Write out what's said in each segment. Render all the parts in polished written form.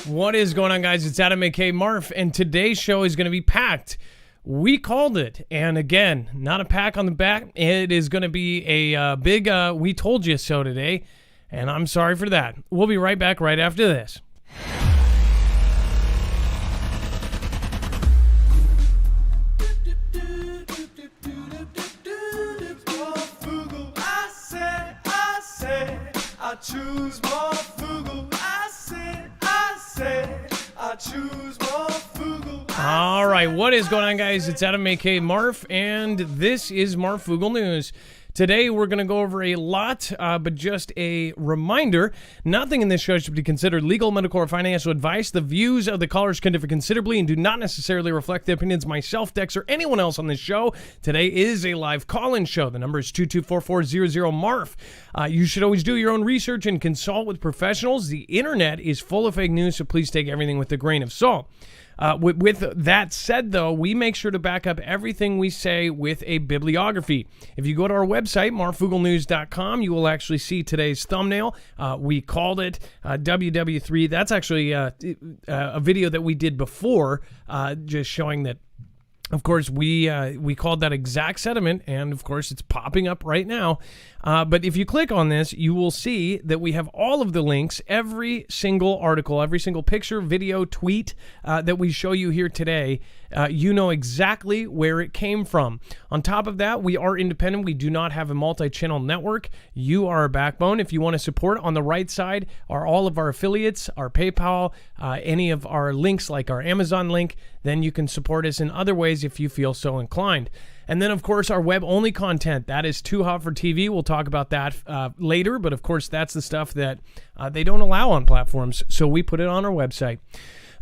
What is going on, guys? It's Adam, aka Marf, and today's show is going to be packed. We called it, and again, not a pack on the back. It is going to be a big we told you so today, and I'm sorry for that. We'll be right back right after this. I choose Marfoogle. I choose Marfoogle. All right, what is going on, guys? It's Adam, aka Marf, and this is Marfoogle News. Today, we're going to go over a lot, but just a reminder, nothing in this show should be considered legal, medical, or financial advice. The views of the callers can differ considerably and do not necessarily reflect the opinions of myself, Dex, or anyone else on this show. Today is a live call-in show. The number is 224-400-MARF. You should always do your own research and consult with professionals. The internet is full of fake news, so please take everything with a grain of salt. With that said, though, we make sure to back up everything we say with a bibliography. If you go to our website, marfooglenews.com, you will actually see today's thumbnail. We called it WW3. That's actually a video that we did before, just showing that, of course, we called that exact sentiment, and of course, it's popping up right now. But if you click on this, you will see that we have all of the links, every single article, every single picture, video, tweet that we show you here today. You know exactly where it came from. On top of that, we are independent. We do not have a multi-channel network. You are our backbone. If you want to support, on the right side are all of our affiliates, our PayPal, any of our links like our Amazon link. Then you can support us in other ways if you feel so inclined. And then, of course, our web-only content. That is too hot for TV. We'll talk about that later. But, of course, that's the stuff that they don't allow on platforms. So we put it on our website.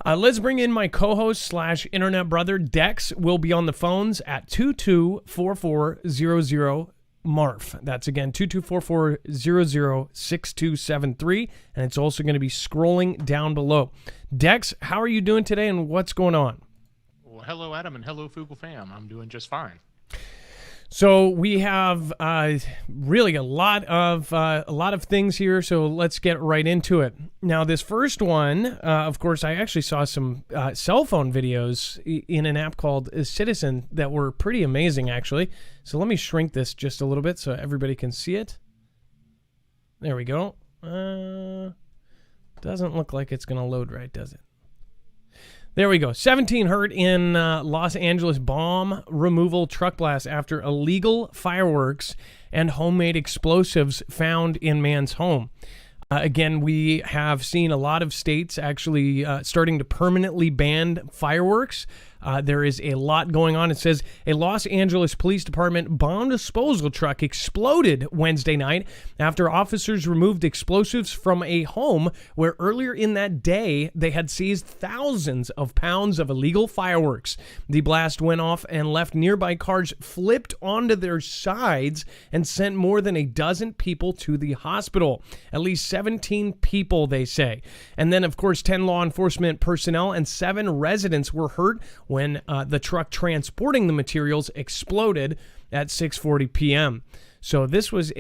Let's bring in my co-host / internet brother, Dex. Will be on the phones at 224400-MARF. That's, again, 224400-6273. And it's also going to be scrolling down below. Dex, how are you doing today, and what's going on? Well, hello, Adam, and hello, Foogle fam. I'm doing just fine. So we have really a lot of things here. So let's get right into it. Now, this first one, of course, I actually saw some cell phone videos in an app called Citizen that were pretty amazing, actually. So let me shrink this just a little bit so everybody can see it. There we go. Doesn't look like it's going to load right, does it? There we go. 17 hurt in Los Angeles bomb removal truck blast after illegal fireworks and homemade explosives found in man's home. Again, we have seen a lot of states actually starting to permanently ban fireworks. There is a lot going on. It says a Los Angeles Police Department bomb disposal truck exploded Wednesday night after officers removed explosives from a home where earlier in that day they had seized thousands of pounds of illegal fireworks. The blast went off and left nearby cars flipped onto their sides and sent more than a dozen people to the hospital. At least 17 people, they say. And then, of course, 10 law enforcement personnel and 7 residents were hurt when the truck transporting the materials exploded at 6:40 p.m. So this was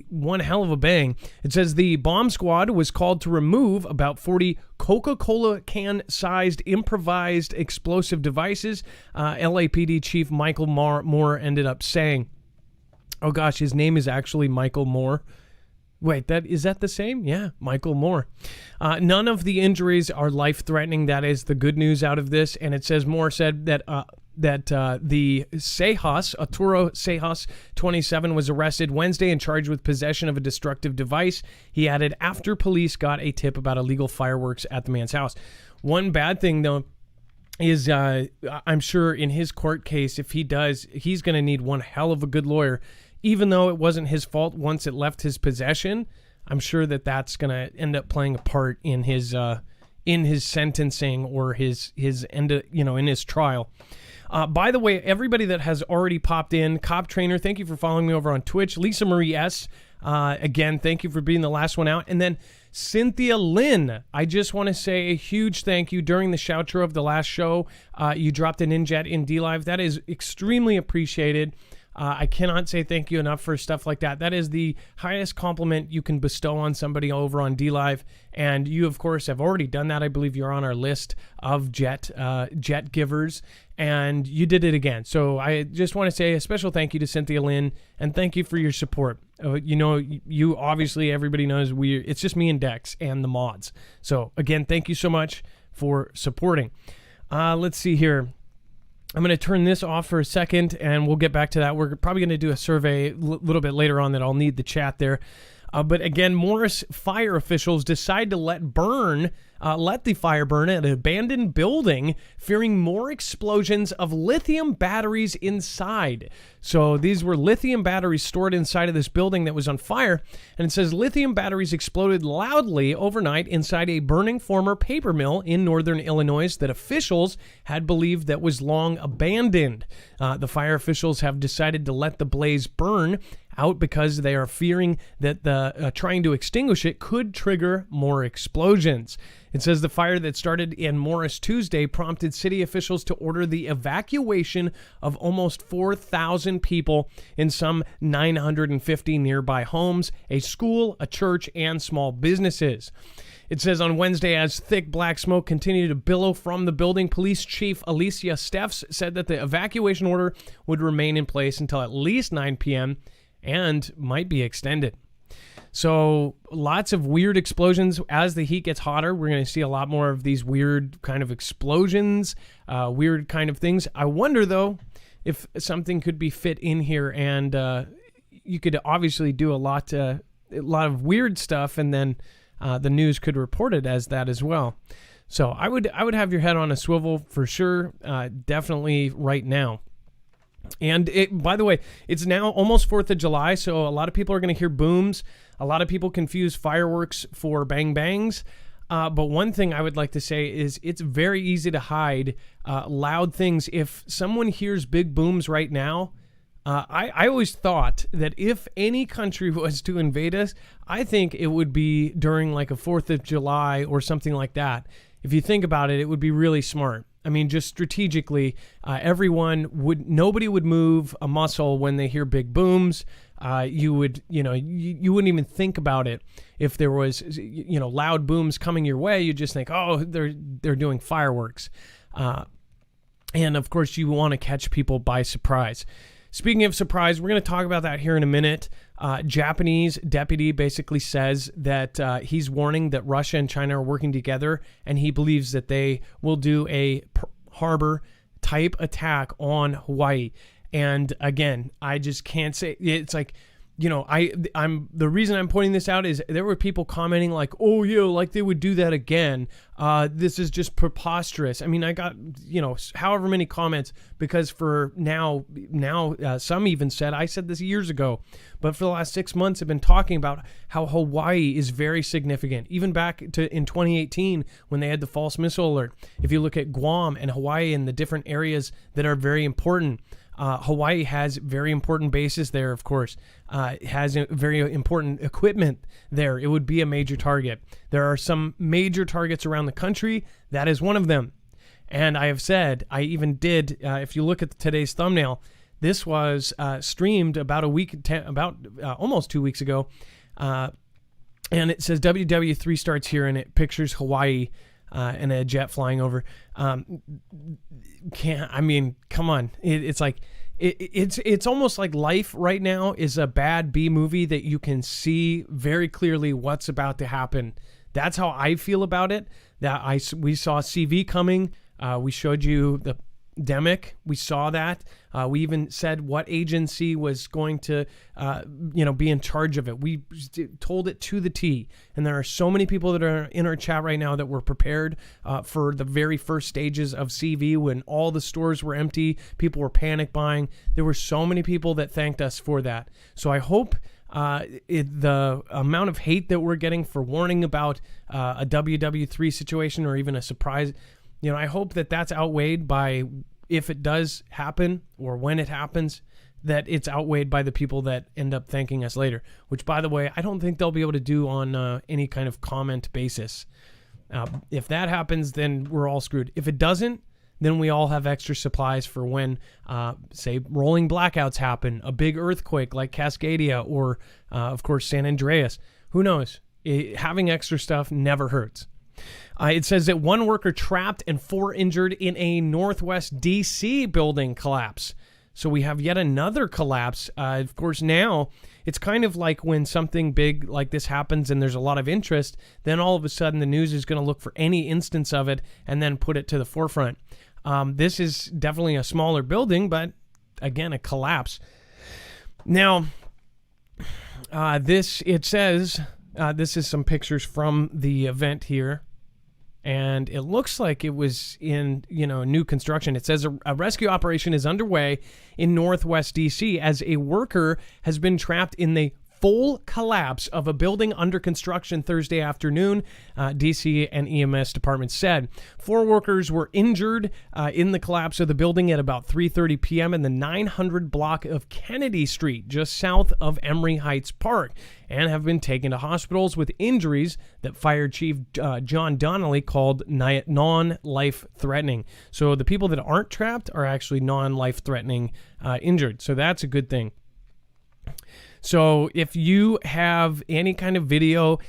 one hell of a bang. It says the bomb squad was called to remove about 40 Coca-Cola can-sized improvised explosive devices. LAPD Chief Michael Moore ended up saying, oh gosh, his name is actually Michael Moore. Wait, is that the same? Yeah, Michael Moore. None of the injuries are life-threatening. That is the good news out of this. And it says Moore said that the Arturo Sejas, 27, was arrested Wednesday and charged with possession of a destructive device. He added, after police got a tip about illegal fireworks at the man's house. One bad thing, though, is I'm sure in his court case, if he does, he's going to need one hell of a good lawyer. Even though it wasn't his fault once it left his possession, I'm sure that that's going to end up playing a part in his sentencing or his end, in his trial. By the way, everybody that has already popped in, Cop Trainer, thank you for following me over on Twitch. Lisa Marie S, again, thank you for being the last one out. And then Cynthia Lynn, I just want to say a huge thank you. During the shoutro of the last show, you dropped an Injet in D-Live. That is extremely appreciated. I cannot say thank you enough for stuff like that. That is the highest compliment you can bestow on somebody over on DLive. And you, of course, have already done that. I believe you're on our list of jet givers, and you did it again. So I just want to say a special thank you to Cynthia Lynn, and thank you for your support. You obviously, everybody knows it's just me and Dex and the mods. So again, thank you so much for supporting. Let's see here. I'm going to turn this off for a second, and we'll get back to that. We're probably going to do a survey a little bit later on that I'll need the chat there. But again, Morris fire officials decide to let the fire burn at an abandoned building, fearing more explosions of lithium batteries inside. So these were lithium batteries stored inside of this building that was on fire. And it says lithium batteries exploded loudly overnight inside a burning former paper mill in northern Illinois that officials had believed that was long abandoned. The fire officials have decided to let the blaze burn out because they are fearing that the trying to extinguish it could trigger more explosions. It says the fire that started in Morris Tuesday prompted city officials to order the evacuation of almost 4,000 people in some 950 nearby homes, a school, a church, and small businesses. It says on Wednesday, as thick black smoke continued to billow from the building, Police Chief Alicia Steffs said that the evacuation order would remain in place until at least 9 p.m., and might be extended. So lots of weird explosions. As the heat gets hotter, we're going to see a lot more of these weird kind of explosions, weird kind of things. I wonder, though, if something could be fit in here, and you could obviously do a lot of weird stuff, and then the news could report it as that as well. So I would have your head on a swivel for sure, definitely right now. And by the way, it's now almost 4th of July, so a lot of people are going to hear booms. A lot of people confuse fireworks for bang bangs. But one thing I would like to say is it's very easy to hide loud things. If someone hears big booms right now, I always thought that if any country was to invade us, I think it would be during like a 4th of July or something like that. If you think about it, it would be really smart. I mean, just strategically, nobody would move a muscle when they hear big booms. You wouldn't even think about it if there was, loud booms coming your way. You just think, oh, they're doing fireworks. And of course, you want to catch people by surprise. Speaking of surprise, we're going to talk about that here in a minute. Japanese deputy basically says that he's warning that Russia and China are working together, and he believes that they will do a harbor type attack on Hawaii. And again, I just can't say it's like, I'm the reason I'm pointing this out is there were people commenting like, oh yeah, like they would do that again. This is just preposterous. I mean, I got, however many comments, because for now, some even said, I said this years ago, but for the last 6 months, I've been talking about how Hawaii is very significant. Even back to in 2018, when they had the false missile alert. If you look at Guam and Hawaii and the different areas that are very important, Hawaii has very important bases there, of course. It has very important equipment there. It would be a major target. There are some major targets around the country. That is one of them. And I have said, I even did, if you look at today's thumbnail, this was streamed about almost 2 weeks ago. And it says WW3 starts here, and it pictures Hawaii and a jet flying over. Come on. It's like, it's almost like life right now is a bad B movie that you can see very clearly what's about to happen. That's how I feel about it. We saw CV coming. We showed you the Demic. We saw that. We even said what agency was going to, be in charge of it. We told it to the T. And there are so many people that are in our chat right now that were prepared for the very first stages of CV when all the stores were empty. People were panic buying. There were so many people that thanked us for that. So I hope the amount of hate that we're getting for warning about a WW3 situation or even a surprise, I hope that that's outweighed by, if it does happen or when it happens, that it's outweighed by the people that end up thanking us later, which, by the way, I don't think they'll be able to do on any kind of comment basis. If that happens, then we're all screwed. If it doesn't, then we all have extra supplies for when, say, rolling blackouts happen, a big earthquake like Cascadia, or, of course, San Andreas. Who knows? Having extra stuff never hurts. It says that 1 worker trapped and 4 injured in a Northwest D.C. building collapse. So we have yet another collapse. Of course, now it's kind of like when something big like this happens and there's a lot of interest, then all of a sudden the news is going to look for any instance of it and then put it to the forefront. This is definitely a smaller building, but again, a collapse. Now, this is some pictures from the event here. And it looks like it was in, new construction. It says a rescue operation is underway in Northwest D.C. as a worker has been trapped in the full collapse of a building under construction Thursday afternoon, D.C. and EMS departments said. 4 workers were injured in the collapse of the building at about 3:30 p.m. in the 900 block of Kennedy Street, just south of Emory Heights Park, and have been taken to hospitals with injuries that Fire Chief John Donnelly called non-life-threatening. So the people that aren't trapped are actually non-life-threatening injured. So that's a good thing. So if you have any kind of video,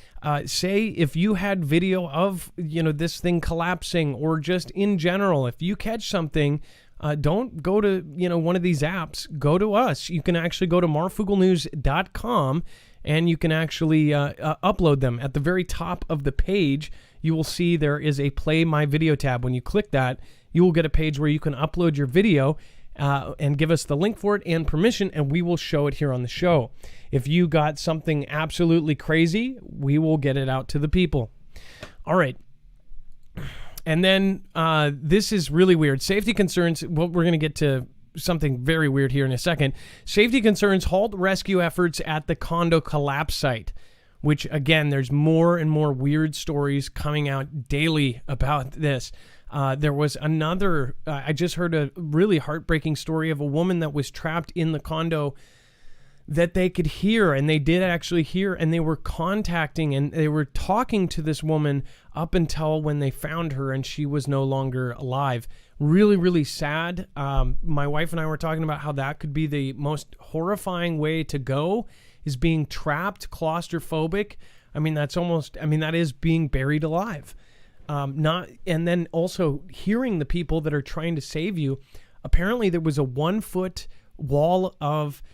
say if you had video of, this thing collapsing, or just in general, if you catch something, don't go to, one of these apps. Go to us. You can actually go to marfooglenews.com and you can actually upload them. At the very top of the page, you will see there is a Play My Video tab. When you click that, you will get a page where you can upload your video and give us the link for it and permission, and we will show it here on the show. If you got something absolutely crazy, we will get it out to the people. All right. And then this is really weird. Safety concerns. Well, we're going to get to something very weird here in a second. Safety concerns halt rescue efforts at the condo collapse site, which, again, there's more and more weird stories coming out daily about this. There was another, I just heard a really heartbreaking story of a woman that was trapped in the condo that they could hear, and they did actually hear, and they were contacting and they were talking to this woman up until when they found her and she was no longer alive. Really, really sad. My wife and I were talking about how that could be the most horrifying way to go, is being trapped, claustrophobic. That is being buried alive. And then also hearing the people that are trying to save you. Apparently there was a 1-foot wall of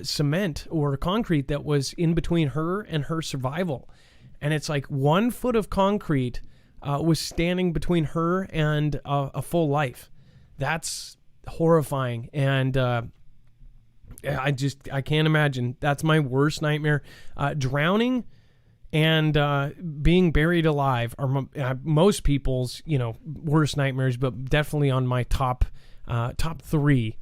cement or concrete that was in between her and her survival. And it's like 1 foot of concrete was standing between her and a full life. That's horrifying. And I can't imagine. That's my worst nightmare. Drowning and being buried alive are most people's, worst nightmares, but definitely on my top 3.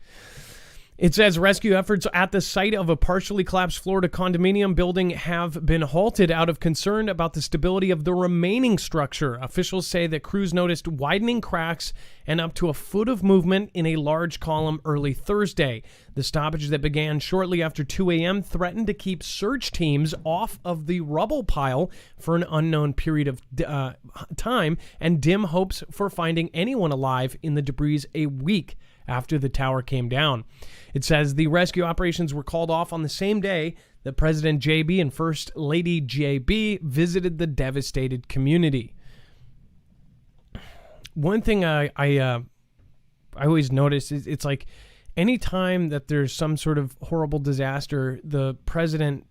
It says rescue efforts at the site of a partially collapsed Florida condominium building have been halted out of concern about the stability of the remaining structure. Officials say that crews noticed widening cracks and up to a foot of movement in a large column early Thursday. The stoppage that began shortly after 2 a.m. threatened to keep search teams off of the rubble pile for an unknown period of time and dim hopes for finding anyone alive in the debris a week after the tower came down. It says the rescue operations were called off on the same day that President JB and First Lady JB visited the devastated community. One thing I always notice is it's like anytime that there's some sort of horrible disaster, the president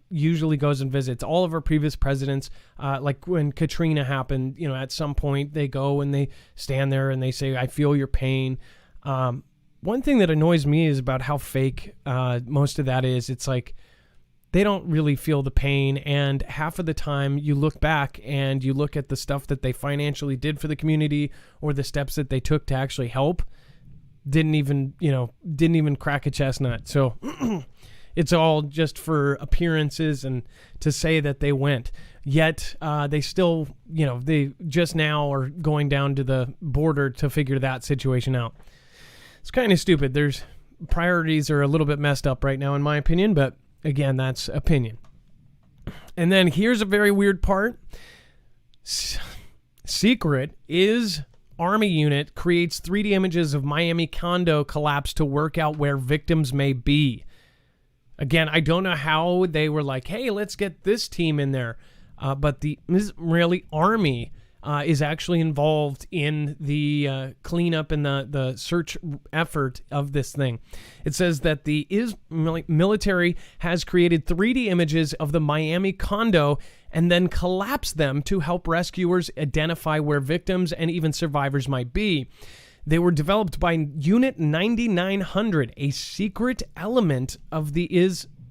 usually goes and visits. All of our previous presidents, like when Katrina happened, at some point they go and they stand there and they say, "I feel your pain." One thing that annoys me is about how fake most of that is. It's like they don't really feel the pain, and half of the time you look back and you look at the stuff that they financially did for the community or the steps that they took to actually help, didn't even crack a chestnut. So it's all just for appearances and to say that they went. Yet they still, they just now are going down to the border to figure that situation out. It's kind of stupid. There's priorities are a little bit messed up right now, in my opinion, but again, that's opinion. And then here's a very weird part. Secret is Army unit creates 3D images of Miami condo collapse to work out where victims may be. Again, I don't know how they were like, hey, let's get this team in there. But the Israeli army is actually involved in the cleanup and the search effort of this thing. It says that the military has created 3D images of the Miami condo and then collapsed them to help rescuers identify where victims and even survivors might be. They were developed by Unit 9900, a secret element of the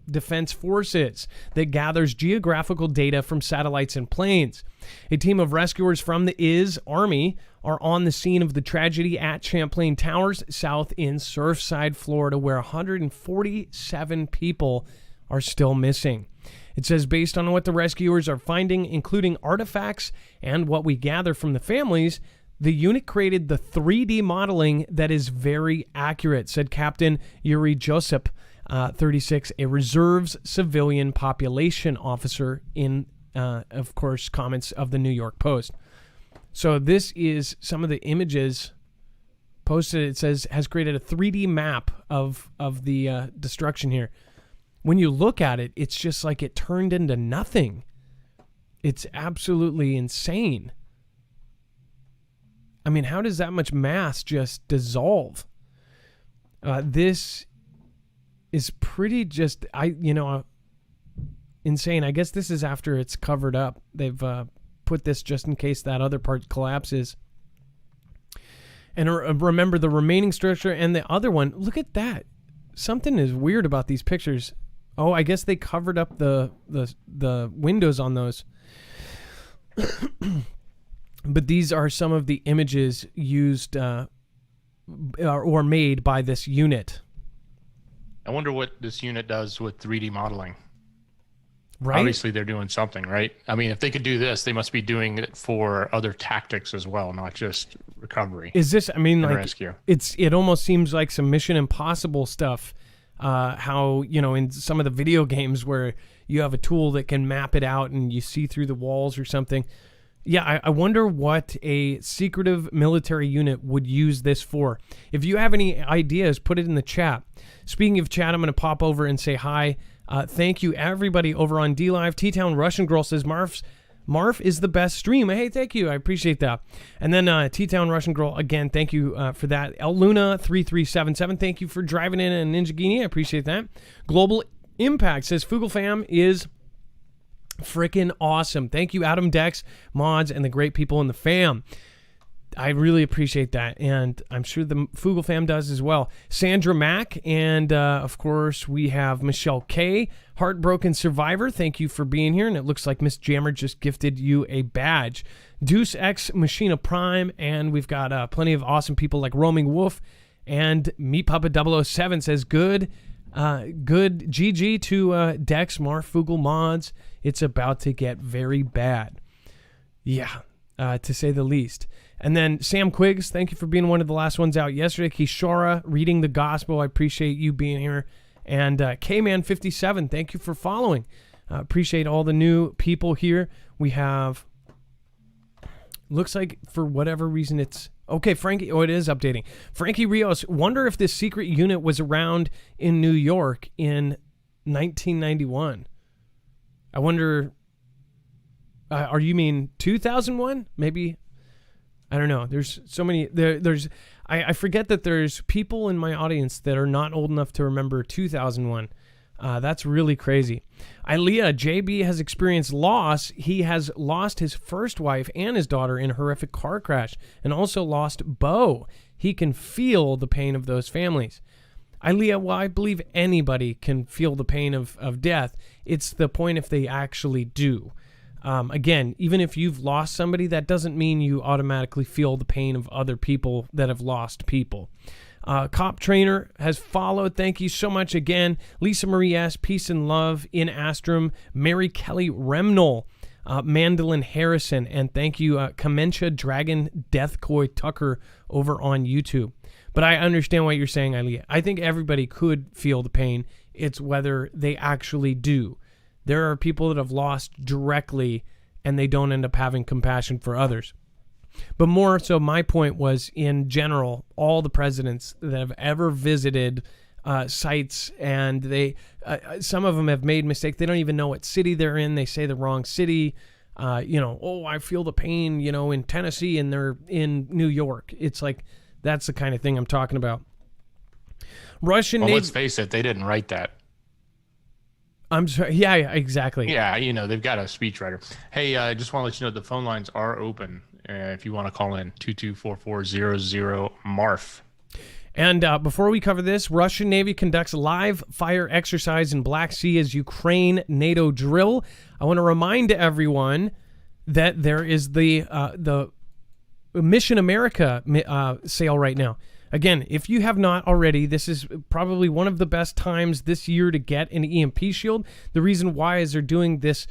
Defense Forces that gathers geographical data from satellites and planes. A team of rescuers from the Army are on the scene of the tragedy at Champlain Towers, south in Surfside, Florida, where 147 people are still missing. It says, based on what the rescuers are finding, including artifacts and what we gather from the families, the unit created the 3D modeling that is very accurate, said Captain Yuri Josep, 36, a reserves civilian population officer in, of course, comments of the New York Post. So this is some of the images posted. It says, has created a 3D map of the destruction here. When you look at it, it's just like it turned into nothing. It's absolutely insane. I mean, how does that much mass just dissolve? This is pretty just, insane. I guess this is after it's covered up. They've put this just in case that other part collapses. And remember the remaining structure and the other one. Look at that. Something is weird about these pictures. Oh, I guess they covered up the windows on those. But these are some of the images used or made by this unit. I wonder what this unit does with 3D modeling. Right? Obviously, they're doing something, right? I mean, if they could do this, they must be doing it for other tactics as well, not just recovery. Is this, I mean, like, rescue. It almost seems like some Mission Impossible stuff. How, in some of the video games where you have a tool that can map it out and you see through the walls or something. Yeah, I wonder what a secretive military unit would use this for. If you have any ideas, put it in the chat. Speaking of chat, I'm going to pop over and say hi. Thank you, everybody over on DLive. T-Town Russian Girl says, Marf is the best stream. Hey, thank you. I appreciate that. And then T-Town Russian Girl, again, thank you for that. El Luna 3377, thank you for driving in a Ninja Genie. I appreciate that. Global Impact says, Foogle Fam is freaking awesome. Thank you, Adam, Dex, mods, and the great people in the fam. I really appreciate that, and I'm sure the Foogle fam does as well. Sandra Mack, and of course we have Michelle K, Heartbroken Survivor. Thank you for being here, and it looks like Miss Jammer just gifted you a badge. Deuce X Machina Prime, and we've got plenty of awesome people like Roaming Wolf, and Meat Puppet 007 says good GG to Dex Marfoogle mods. It's about to get very bad. Yeah, to say the least. And then Sam Quiggs, thank you for being one of the last ones out yesterday. Kishara, reading the gospel. I appreciate you being here. And K-Man57, thank you for following. Appreciate all the new people here. We have, looks like for whatever reason it's, okay, Frankie, oh, it is updating. Frankie Rios, wonder if this secret unit was around in New York in 1991. I wonder, are you mean 2001? Maybe. I don't know. There's so many. I forget that there's people in my audience that are not old enough to remember 2001. That's really crazy. Ilea, JB has experienced loss. He has lost his first wife and his daughter in a horrific car crash, and also lost Bo. He can feel the pain of those families. Ilea, well, I believe anybody can feel the pain of death. It's the point if they actually do. Again, even if you've lost somebody, that doesn't mean you automatically feel the pain of other people that have lost people. Cop Trainer has followed. Thank you so much again. Lisa Marie S., Peace and Love in Astrum. Mary Kelly Remnell. Mandolin Harrison. And thank you, Kamencha Dragon Deathcoy Tucker over on YouTube. But I understand what you're saying, Ilea. I think everybody could feel the pain. It's whether they actually do. There are people that have lost directly and they don't end up having compassion for others. But more so, my point was, in general, all the presidents that have ever visited sites, and they some of them have made mistakes. They don't even know what city they're in. They say the wrong city. I feel the pain, in Tennessee, and they're in New York. It's like, that's the kind of thing I'm talking about. Russian Navy. Let's face it, they didn't write that. I'm sorry. Yeah, exactly. Yeah, they've got a speechwriter. Hey, I just want to let you know the phone lines are open if you want to call in. 224400-MARF. And before we cover this, Russian Navy conducts live fire exercise in Black Sea as Ukraine NATO drill. I want to remind everyone that there is the Mission America sale right now. Again, if you have not already, this is probably one of the best times this year to get an EMP shield. The reason why is they're doing this,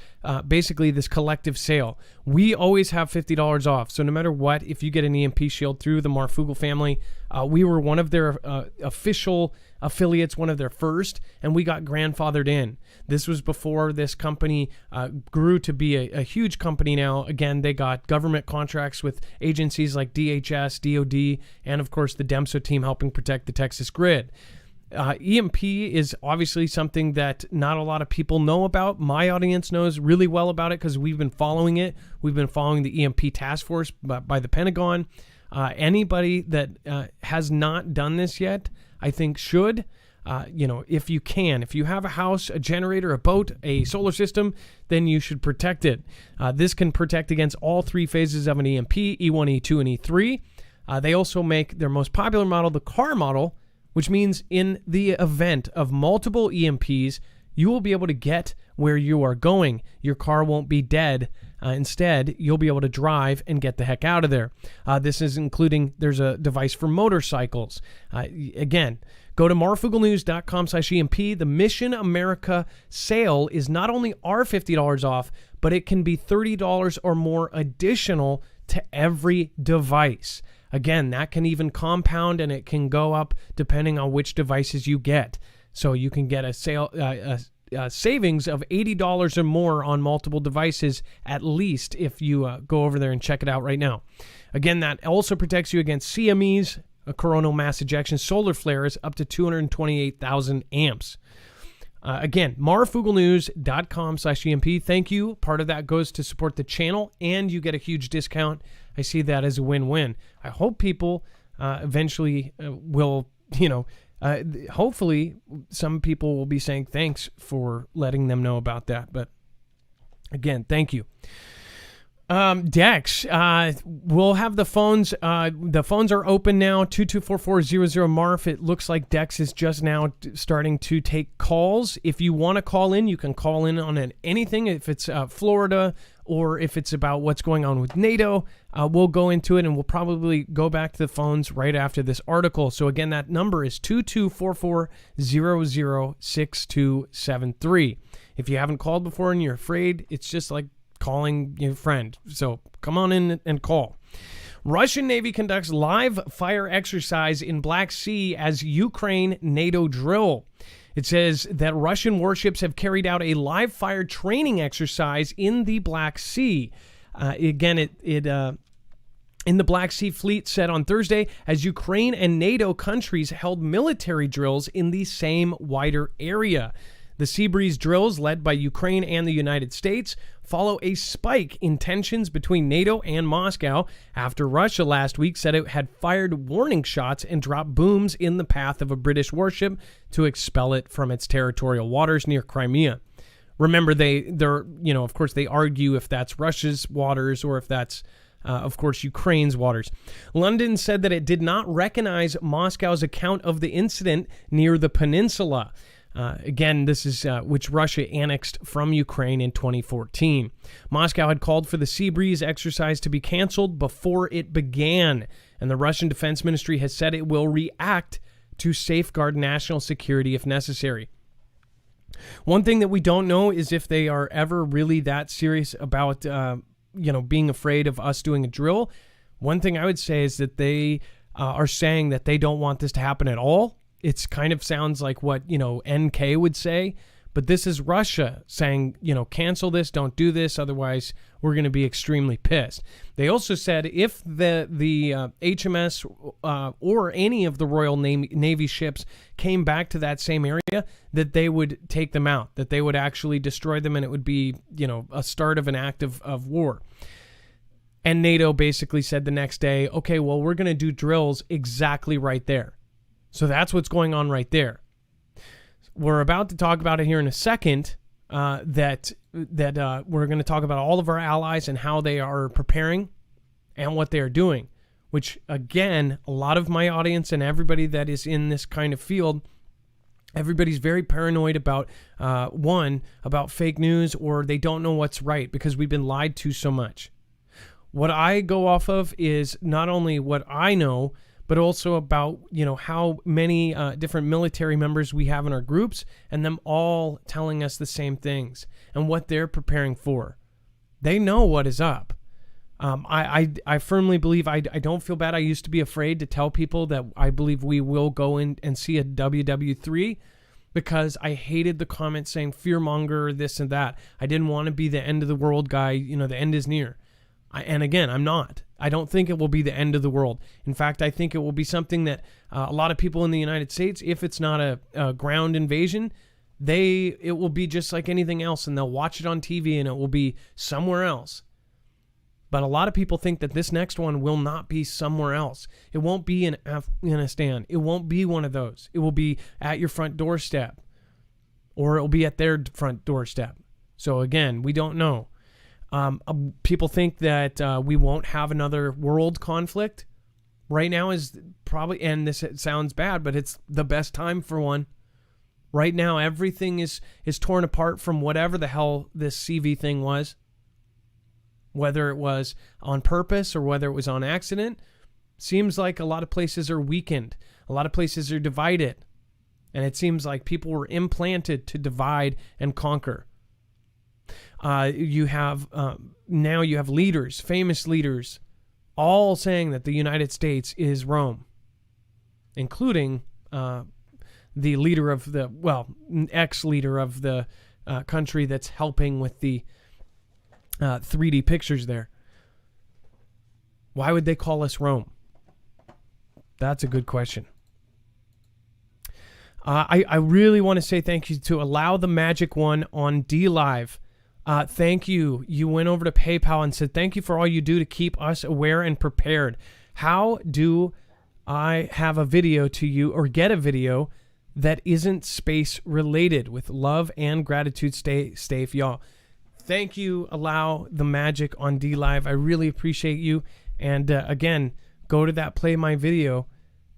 basically this collective sale. We always have $50 off. So no matter what, if you get an EMP shield through the Marfoogle family, we were one of their official affiliates, one of their first, and we got grandfathered in. This was before this company grew to be a huge company now. Again, they got government contracts with agencies like DHS, DOD, and of course the DEMSO team helping protect the Texas grid. EMP is obviously something that not a lot of people know about. My audience knows really well about it because we've been following it. We've been following the EMP task force by the Pentagon. Anybody that has not done this yet, I think should. If you can. If you have a house, a generator, a boat, a solar system, then you should protect it. This can protect against all three phases of an EMP, E1, E2, and E3. They also make their most popular model, the car model, which means in the event of multiple EMPs, you will be able to get where you are going. Your car won't be dead. Instead, you'll be able to drive and get the heck out of there. This is including, there's a device for motorcycles. Again, go to marfooglenews.com/EMP. The Mission America sale is not only our $50 off, but it can be $30 or more additional to every device. Again, that can even compound, and it can go up depending on which devices you get. So you can get a savings of $80 or more on multiple devices, at least, if you go over there and check it out right now. Again, that also protects you against CMEs, a coronal mass ejection, solar flares, up to 228,000 amps. Again, marfooglenews.com/EMP. Thank you. Part of that goes to support the channel, and you get a huge discount. I see that as a win-win. I hope people eventually will, hopefully some people will be saying thanks for letting them know about that. But again, thank you. Dex, we'll have the phones. The phones are open now, 224400-MARF. It looks like Dex is just now starting to take calls. If you want to call in, you can call in on anything. If it's Florida or if it's about what's going on with NATO, we'll go into it, and we'll probably go back to the phones right after this article. So again, that number is 2244-006273. If you haven't called before and you're afraid, it's just like calling your friend. So come on in and call. Russian Navy conducts live fire exercise in Black Sea as Ukraine NATO drill. It says that Russian warships have carried out a live fire training exercise in the Black Sea. Again, in the Black Sea Fleet said on Thursday, as Ukraine and NATO countries held military drills in the same wider area. The Sea Breeze drills, led by Ukraine and the United States, follow a spike in tensions between NATO and Moscow after Russia last week said it had fired warning shots and dropped booms in the path of a British warship to expel it from its territorial waters near Crimea. Remember, they're of course, they argue if that's Russia's waters or if that's of course, Ukraine's waters. London said that it did not recognize Moscow's account of the incident near the peninsula. Again, this is which Russia annexed from Ukraine in 2014. Moscow had called for the Sea Breeze exercise to be canceled before it began, and the Russian Defense Ministry has said it will react to safeguard national security if necessary. One thing that we don't know is if they are ever really that serious about, being afraid of us doing a drill. One thing I would say is that they are saying that they don't want this to happen at all. It's kind of sounds like what, NK would say, But this is Russia saying, cancel this, don't do this, otherwise we're going to be extremely pissed. They also said if the HMS or any of the Royal Navy ships came back to that same area, that they would take them out, that they would actually destroy them, and it would be, a start of an act of war. And NATO basically said the next day, okay, well, we're going to do drills exactly right there. So that's what's going on right there. We're about to talk about it here in a second, that we're going to talk about all of our allies and how they are preparing and what they are doing, which, again, a lot of my audience and everybody that is in this kind of field, everybody's very paranoid about, about fake news, or they don't know what's right because we've been lied to so much. What I go off of is not only what I know, but also about, how many different military members we have in our groups, and them all telling us the same things and what they're preparing for. They know what is up. I firmly believe, I don't feel bad. I used to be afraid to tell people that I believe we will go in and see a WW3 because I hated the comments saying fearmonger, this and that. I didn't want to be the end of the world guy, the end is near. And again, I'm not. I don't think it will be the end of the world. In fact, I think it will be something that a lot of people in the United States, if it's not a ground invasion, it will be just like anything else, and they'll watch it on TV and it will be somewhere else. But a lot of people think that this next one will not be somewhere else. It won't be in Afghanistan. It won't be one of those. It will be at your front doorstep, or it will be at their front doorstep. So again, we don't know. People think that we won't have another world conflict. Right now is probably, and this sounds bad, but it's the best time for one. Right now, everything is torn apart from whatever the hell this CV thing was. Whether it was on purpose or whether it was on accident, seems like a lot of places are weakened. A lot of places are divided. And it seems like people were implanted to divide and conquer. You have leaders, famous leaders, all saying that the United States is Rome, including the leader of ex-leader of the country that's helping with the 3D pictures there. Why would they call us Rome? That's a good question. I really want to say thank you to Allow the Magic One on DLive. Thank you. You went over to PayPal and said, thank you for all you do to keep us aware and prepared. How do I have a video to you or get a video that isn't space related? With love and gratitude, stay safe, y'all. Thank you, Allow the Magic on DLive. I really appreciate you. And again, go to that Play My Video.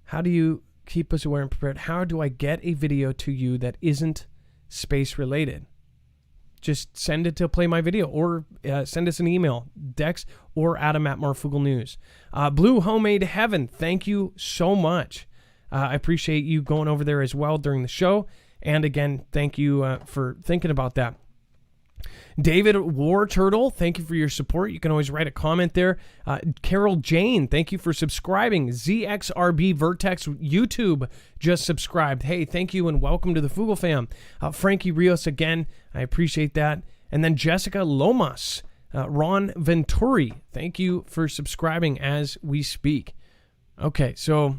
How do you keep us aware and prepared? How do I get a video to you that isn't space related? Just send it to Play My Video, or send us an email, Dex or Adam at Marfoogle News. Blue Homemade Heaven, thank you so much. I appreciate you going over there as well during the show. And again, thank you for thinking about that. David War Turtle, thank you for your support. You can always write a comment there. Carol Jane, thank you for subscribing. ZXRB Vertex YouTube just subscribed. Hey, thank you and welcome to the Foogle fam. Frankie Rios again, I appreciate that. And then Jessica Lomas, Ron Venturi, thank you for subscribing as we speak. Okay, so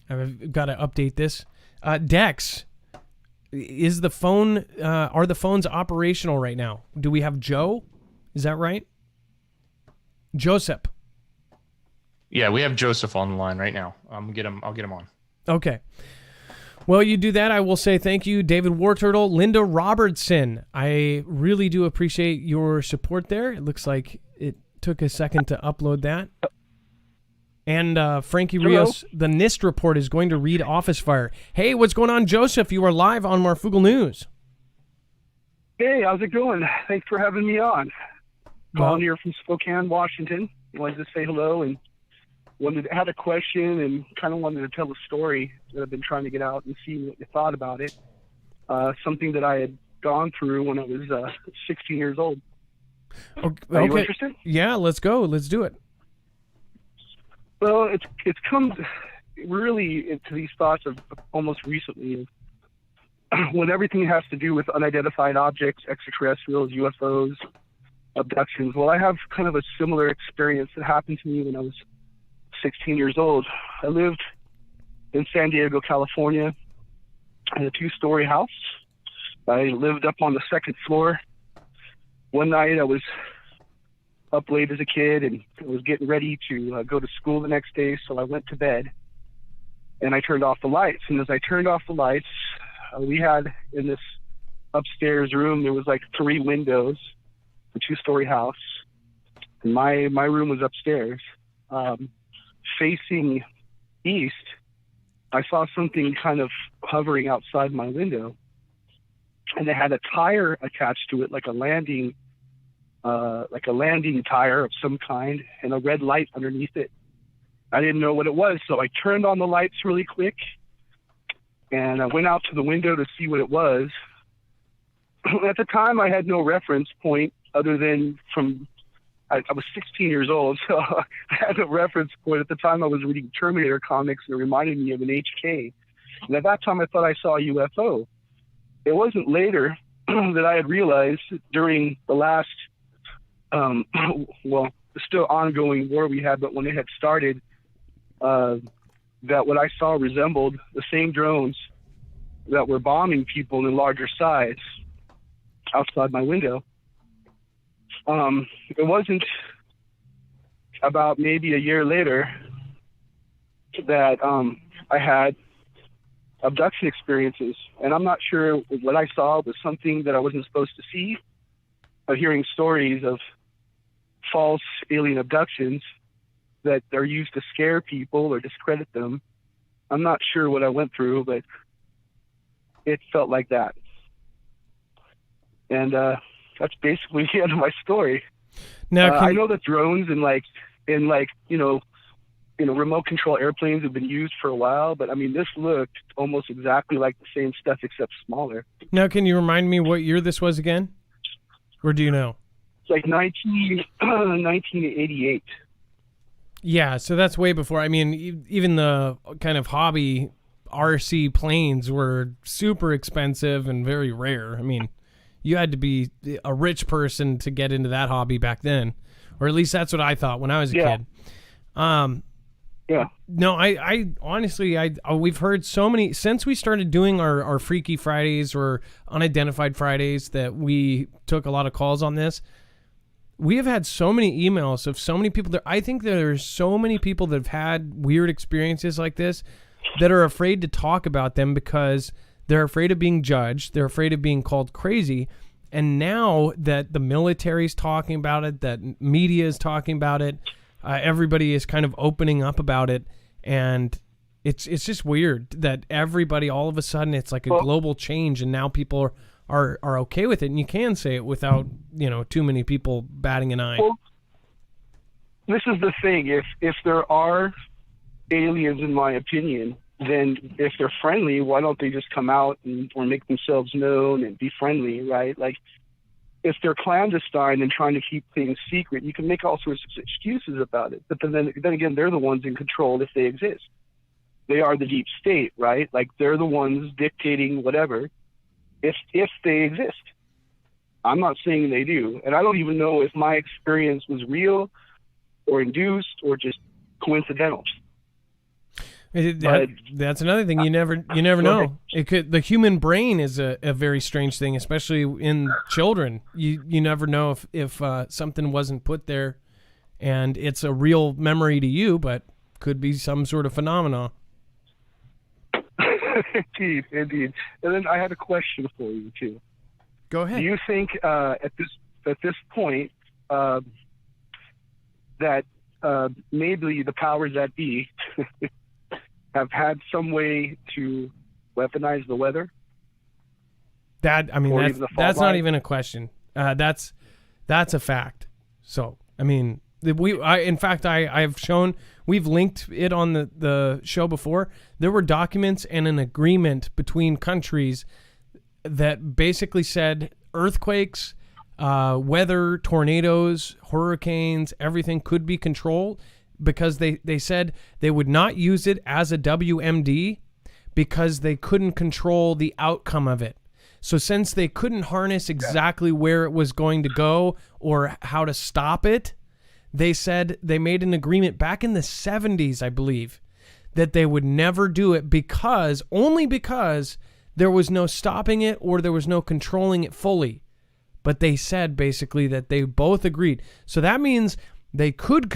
I've got to update this. Dex, is the phone, are the phones operational right now? Do we have Joe? Is that right? Joseph. Yeah, we have Joseph on the line right now. I'll get him on. Okay. Well, you do that. I will say thank you, David Warturtle, Linda Robertson. I really do appreciate your support there. It looks like it took a second to upload that. And Frankie Rios, the NIST report is going to read Office Fire. Hey, what's going on, Joseph? You are live on Marfoogle News. Hey, how's it going? Thanks for having me on. Calling here from Spokane, Washington. Wanted to say hello and had a question and kind of wanted to tell a story that I've been trying to get out and see what you thought about it. Something that I had gone through when I was 16 years old. Okay. Are you interested? Yeah, let's go. Let's do it. Well, it's come really into these thoughts of almost recently. when everything has to do with unidentified objects, extraterrestrials, UFOs, abductions. Well, I have kind of a similar experience that happened to me when I was 16 years old. I lived in San Diego, California, in a 2-story house. I lived up on the 2nd floor. One night I was up late as a kid and I was getting ready to go to school the next day, so I went to bed and I turned off the lights. And as I turned off the lights, we had in this upstairs room, there was like 3 windows, a 2-story house. And my room was upstairs. Facing east, I saw something kind of hovering outside my window. And it had a tire attached to it, like a landing tire of some kind, and a red light underneath it. I didn't know what it was, so I turned on the lights really quick, and I went out to the window to see what it was. At the time, I had no reference point other than I was 16 years old, so I had no reference point. At the time, I was reading Terminator comics, and it reminded me of an HK. And at that time, I thought I saw a UFO. It wasn't later that I had realized during the last, still ongoing war we had, but when it had started, that what I saw resembled the same drones that were bombing people in larger size outside my window. It wasn't about maybe a year later that I had abduction experiences, and I'm not sure what I saw was something that I wasn't supposed to see. I'm hearing stories of false alien abductions that are used to scare people or discredit them. I'm not sure what I went through, but it felt like that. And that's basically the end of my story. Now, I know that drones and remote control airplanes have been used for a while, but I mean, this looked almost exactly like the same stuff except smaller. Now, can you remind me what year this was again? Or do you know? It's like 1988. Yeah, so that's way before. I mean, even the kind of hobby RC planes were super expensive and very rare. I mean, you had to be a rich person to get into that hobby back then, or at least that's what I thought when I was a kid. Yeah. No, I honestly, we've heard so many since we started doing our Freaky Fridays or Unidentified Fridays that we took a lot of calls on this. We have had so many emails of so many people that I think there's so many people that have had weird experiences like this that are afraid to talk about them because they're afraid of being judged. They're afraid of being called crazy. And now that the military is talking about it, that media is talking about it, everybody is kind of opening up about it. And it's just weird that everybody, all of a sudden, it's like a global change. And now people are okay with it. And you can say it without, too many people batting an eye. Well, this is the thing. If there are aliens, in my opinion, then if they're friendly, why don't they just come out or make themselves known and be friendly, right? Like, if they're clandestine and trying to keep things secret, you can make all sorts of excuses about it. But then again, they're the ones in control if they exist. They are the deep state, right? Like, they're the ones dictating whatever if they exist. I'm not saying they do. And I don't even know if my experience was real or induced or just coincidental. That's another thing. You never know. It could. The human brain is a very strange thing, especially in children. You never know if something wasn't put there, and it's a real memory to you, but could be some sort of phenomena. Indeed. And then I had a question for you too. Go ahead. Do you think at this point that maybe the powers that be have had some way to weaponize the weather? That's not even a question. That's a fact. So, I mean, I've shown, we've linked it on the show before. There were documents and an agreement between countries that basically said earthquakes, weather, tornadoes, hurricanes, everything could be controlled, because they said they would not use it as a WMD, because they couldn't control the outcome of it. So since they couldn't harness exactly where it was going to go or how to stop it, they said they made an agreement back in the 70s, I believe, that they would never do it only because there was no stopping it or there was no controlling it fully. But they said basically that they both agreed. So that means they could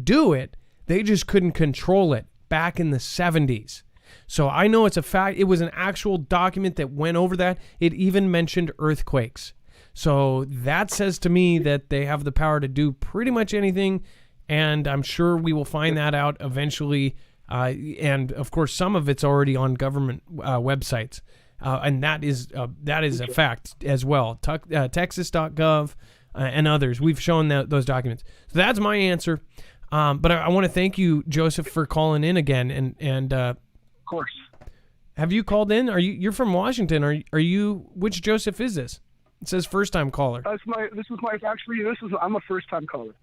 do it. They just couldn't control it back in the 70s. So I know it's a fact. It was an actual document that went over that. It even mentioned earthquakes. So that says to me that they have the power to do pretty much anything. And I'm sure we will find that out eventually. And of course, some of it's already on government websites. And that is a fact as well. Texas.gov and others. We've shown those documents. So that's my answer. But I want to thank you, Joseph, for calling in again. And Of course. have you called in? You're from Washington? Are you? Which Joseph is this? It says first time caller. I'm a first time caller.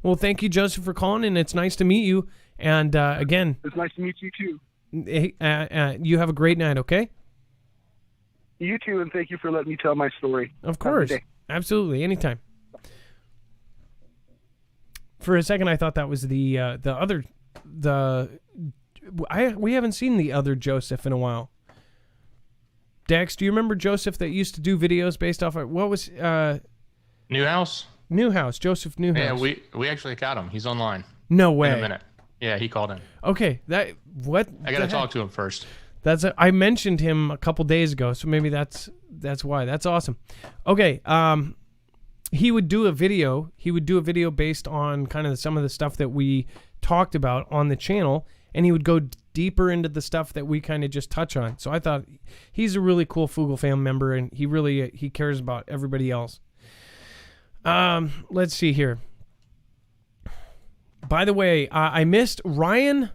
Well, thank you, Joseph, for calling in. It's nice to meet you. And again, It's nice to meet you too. you have a great night. Okay. You too, and thank you for letting me tell my story. Of course. Absolutely. Anytime. For a second, I thought that was we haven't seen the other Joseph in a while. Dex, do you remember Joseph that used to do videos based off of, what was, Newhouse? Newhouse, Joseph Newhouse. Yeah, we actually got him. He's online. No way. In a minute. Yeah, he called in. Okay, I got to talk to him first. I mentioned him a couple days ago, so maybe that's why. That's awesome. Okay, he would do a video. He would do a video based on kind of some of the stuff that we talked about on the channel, and he would go deeper into the stuff that we kind of just touch on. So I thought he's a really cool Foogle fam member, and he cares about everybody else. Let's see here. By the way, I missed Ryan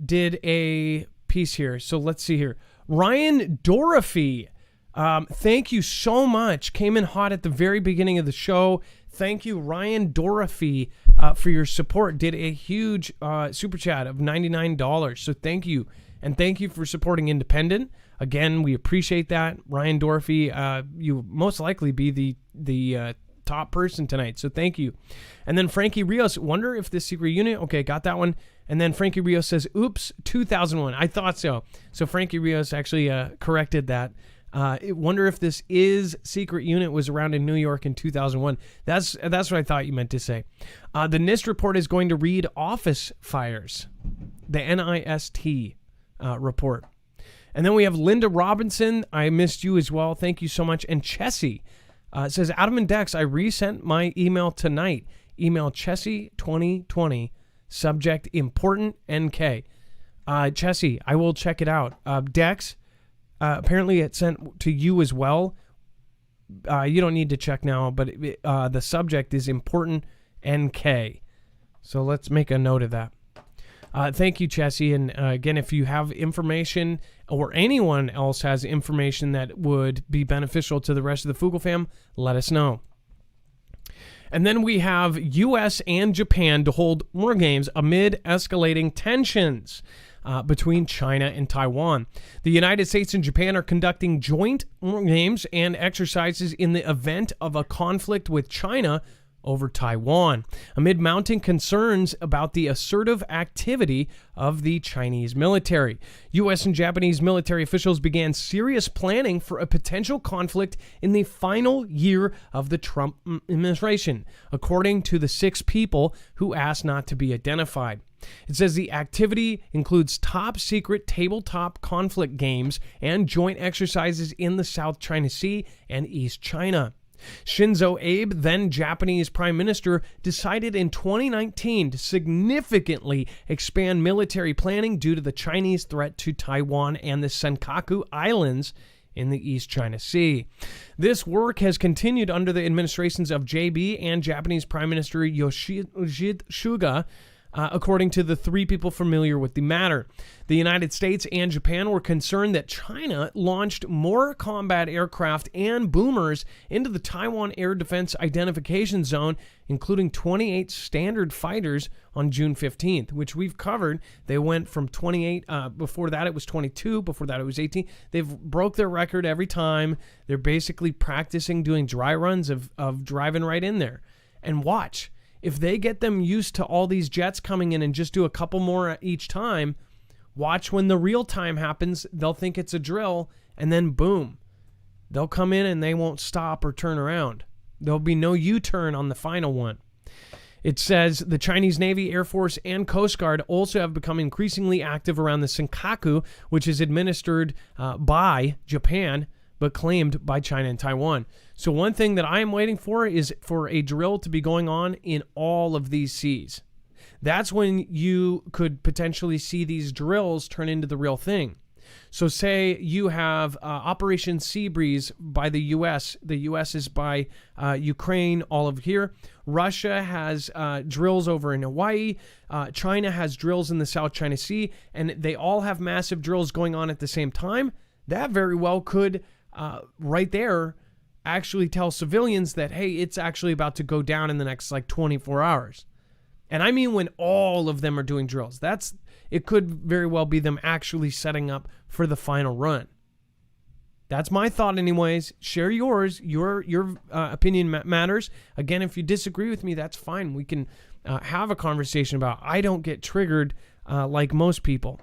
did a piece here. So let's see here. Ryan Dorothy, thank you so much. Came in hot at the very beginning of the show. Thank you, Ryan Dorothy, for your support. Did a huge super chat of $99. So thank you. And thank you for supporting Independent. Again, we appreciate that. Ryan Dorothy, you most likely be the top person tonight. So thank you. And then Frankie Rios, wonder if this secret unit, okay, got that one. And then Frankie Rios says, oops, 2001. I thought so. So Frankie Rios actually corrected that. Wonder if this secret unit was around in New York in 2001. That's what I thought you meant to say. The NIST report is going to read office fires. The NIST report. And then we have Linda Robinson. I missed you as well. Thank you so much. And Chessie says, Adam and Dex, I resent my email tonight. Email Chessie2020, subject important NK. Chessie, I will check it out. Dex, apparently it sent to you as well. You don't need to check now, but the subject is important NK. So let's make a note of that. Thank you, Chessie. And again, if you have information or anyone else has information that would be beneficial to the rest of the Foogle fam, let us know. And then we have U.S. and Japan to hold war games amid escalating tensions between China and Taiwan. The United States and Japan are conducting joint war games and exercises in the event of a conflict with China over Taiwan, amid mounting concerns about the assertive activity of the Chinese military. U.S. and Japanese military officials began serious planning for a potential conflict in the final year of the Trump administration, according to the 6 people who asked not to be identified. It says the activity includes top secret tabletop conflict games and joint exercises in the South China Sea and East China. Shinzo Abe, then Japanese Prime Minister, decided in 2019 to significantly expand military planning due to the Chinese threat to Taiwan and the Senkaku Islands in the East China Sea. This work has continued under the administrations of JB and Japanese Prime Minister Yoshihide Suga. according to the 3 people familiar with the matter. The United States and Japan were concerned that China launched more combat aircraft and boomers into the Taiwan Air Defense Identification Zone, including 28 Standard fighters on June 15th, which we've covered. They went from 28, before that it was 22, before that it was 18. They've broke their record every time. They're basically practicing doing dry runs of driving right in there. And watch. If they get them used to all these jets coming in and just do a couple more each time, watch when the real time happens, they'll think it's a drill, and then boom, they'll come in and they won't stop or turn around. There'll be no U-turn on the final one. It says the Chinese Navy, Air Force, and Coast Guard also have become increasingly active around the Senkaku, which is administered by Japan, but claimed by China and Taiwan. So one thing that I am waiting for is for a drill to be going on in all of these seas. That's when you could potentially see these drills turn into the real thing. So say you have Operation Sea Breeze by the U.S. The U.S. is by Ukraine, all of here. Russia has drills over in Hawaii. China has drills in the South China Sea. And they all have massive drills going on at the same time. That very well could, right there, actually tell civilians that, hey, it's actually about to go down in the next 24 hours. And I mean when all of them are doing drills. It could very well be them actually setting up for the final run. That's my thought anyways. Share yours. Your opinion matters. Again, if you disagree with me, that's fine. We can have a conversation about it. I don't get triggered like most people.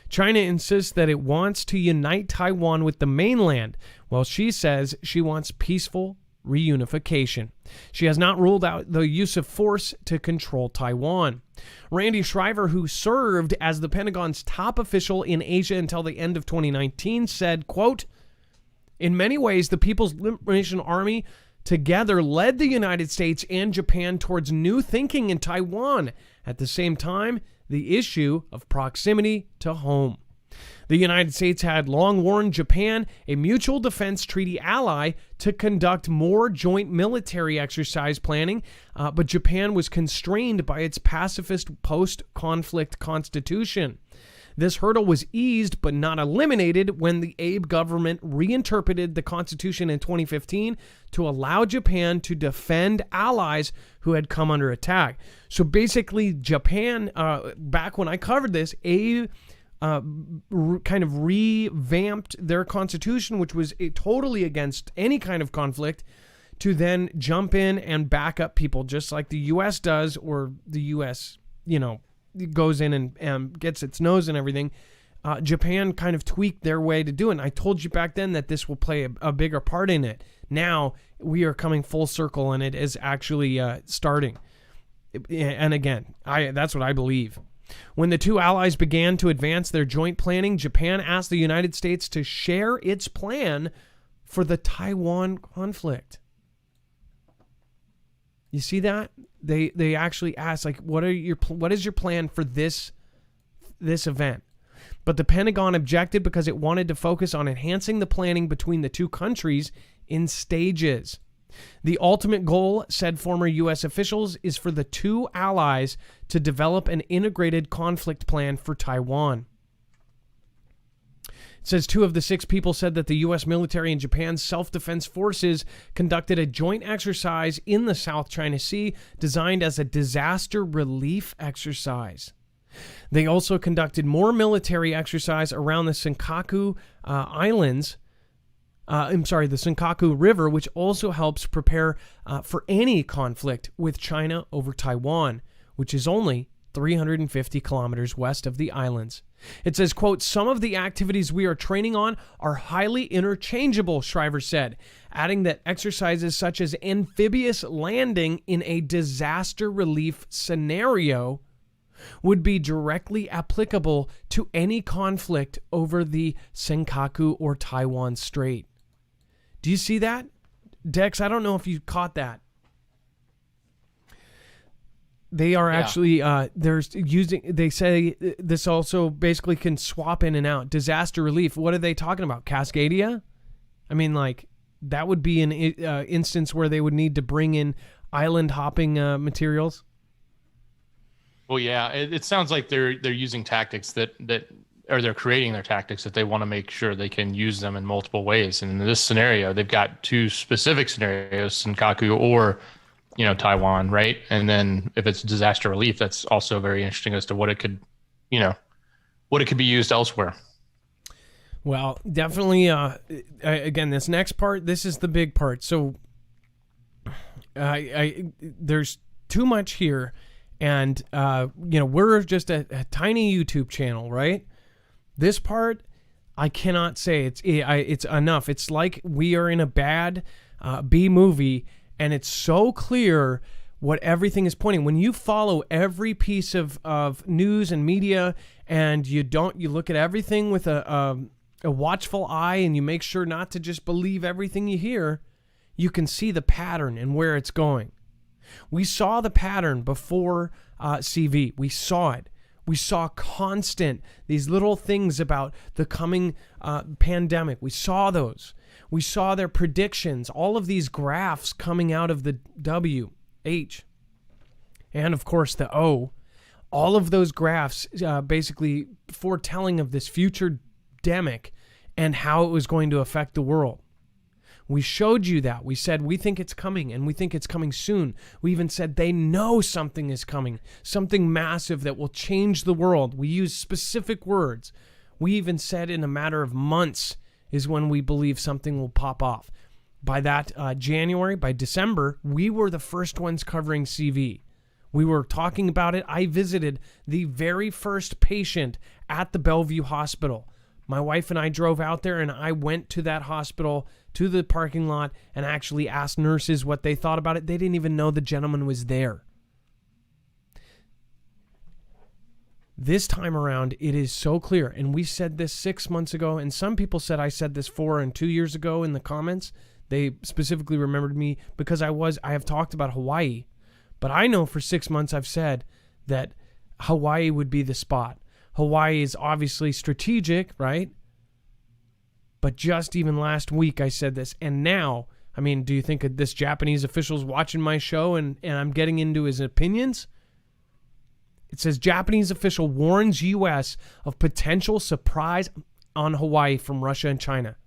China insists that it wants to unite Taiwan with the mainland, while she says she wants peaceful reunification. She has not ruled out the use of force to control Taiwan. Randy Shriver, who served as the Pentagon's top official in Asia until the end of 2019, said, quote, "In many ways, the People's Liberation Army together led the United States and Japan towards new thinking in Taiwan. At the same time, the issue of proximity to home. The United States had long warned Japan, a mutual defense treaty ally, to conduct more joint military exercise planning, but Japan was constrained by its pacifist post-conflict constitution. This hurdle was eased but not eliminated when the Abe government reinterpreted the Constitution in 2015 to allow Japan to defend allies who had come under attack." So basically, Japan, back when I covered this, Abe kind of revamped their constitution, which was totally against any kind of conflict, to then jump in and back up people, just like the U.S. does, or the U.S., goes in and gets its nose and everything. Japan kind of tweaked their way to do it. And I told you back then that this will play a bigger part in it. Now we are coming full circle, and it is actually starting. And again, that's what I believe. When the two allies began to advance their joint planning, Japan asked the United States to share its plan for the Taiwan conflict. You see that? They actually asked, what is your plan for this event? But the Pentagon objected because it wanted to focus on enhancing the planning between the two countries in stages. The ultimate goal, said former U.S. officials, is for the two allies to develop an integrated conflict plan for Taiwan. It says 2 of the 6 people said that the U.S. military and Japan's self-defense forces conducted a joint exercise in the South China Sea designed as a disaster relief exercise. They also conducted more military exercise around the Senkaku Islands. The Senkaku River, which also helps prepare for any conflict with China over Taiwan, which is only 350 kilometers west of the islands. It says, quote, "Some of the activities we are training on are highly interchangeable," Shriver said, adding that exercises such as amphibious landing in a disaster relief scenario would be directly applicable to any conflict over the Senkaku or Taiwan Strait. Do you see that? Dex, I don't know if you caught that. They are actually, they say this also basically can swap in and out. Disaster relief. What are they talking about? Cascadia? I mean, that would be an instance where they would need to bring in island hopping materials. Well, yeah, it sounds like they're using tactics that or they're creating their tactics that they want to make sure they can use them in multiple ways. And in this scenario, they've got two specific scenarios: Senkaku or Taiwan, right? And then if it's disaster relief, that's also very interesting as to what it could, what it could be used elsewhere. Well, definitely. Again, this next part, this is the big part. So, there's too much here, and we're just a tiny YouTube channel, right? This part, I cannot say it's enough. It's like we are in a bad B movie, and it's so clear what everything is pointing. When you follow every piece of news and media, and you look at everything with a watchful eye, and you make sure not to just believe everything you hear, you can see the pattern and where it's going. We saw the pattern before CV. We saw it. We saw these little things about the coming pandemic. We saw those. We saw their predictions, all of these graphs coming out of the W, H, and of course the O. All of those graphs basically foretelling of this future demic and how it was going to affect the world. We showed you that. We said we think it's coming, and we think it's coming soon. We even said they know something is coming, something massive that will change the world. We used specific words. We even said in a matter of months is when we believe something will pop off. By that by December, we were the first ones covering CV. We were talking about it. I visited the very first patient at the Bellevue Hospital. My wife and I drove out there, and I went to that hospital, to the parking lot, and actually asked nurses what they thought about it. They didn't even know the gentleman was there. This time around, it is so clear. And we said this 6 months ago, and some people said I said this 4 and 2 years ago in the comments. They specifically remembered me because I have talked about Hawaii. But I know for 6 months I've said that Hawaii would be the spot. Hawaii is obviously strategic, right? But just even last week I said this. And now, I mean, do you think this Japanese official's watching my show and I'm getting into his opinions? It says Japanese official warns U.S. of potential surprise on Hawaii from Russia and China.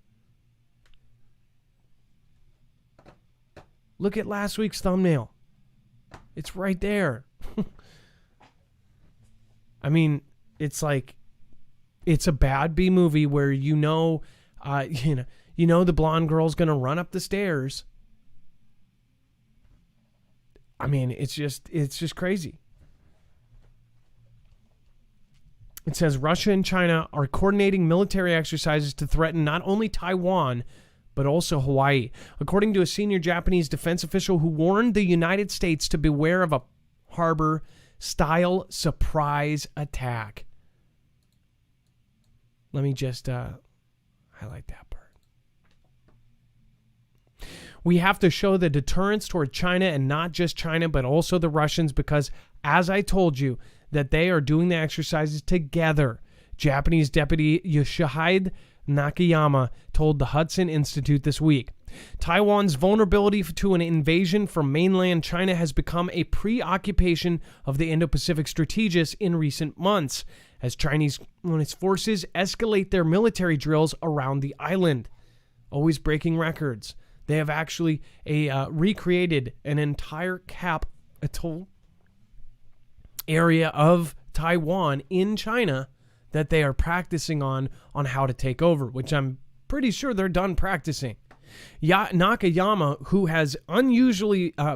Look at last week's thumbnail. It's right there. I mean, it's like, it's a bad B movie where the blonde girl's gonna run up the stairs. I mean, it's just crazy. It says Russia and China are coordinating military exercises to threaten not only Taiwan, but also Hawaii, according to a senior Japanese defense official who warned the United States to beware of a harbor-style surprise attack. Let me just highlight that part. We have to show the deterrence toward China, and not just China, but also the Russians, because, as I told you, that they are doing the exercises together. Japanese Deputy Yoshihide Nakayama told the Hudson Institute this week. Taiwan's vulnerability to an invasion from mainland China has become a preoccupation of the Indo-Pacific strategists in recent months, as Chinese forces escalate their military drills around the island, always breaking records. They have actually recreated an entire Cap Atoll area of Taiwan in China that they are practicing on how to take over, which I'm pretty sure they're done practicing. Nakayama, who has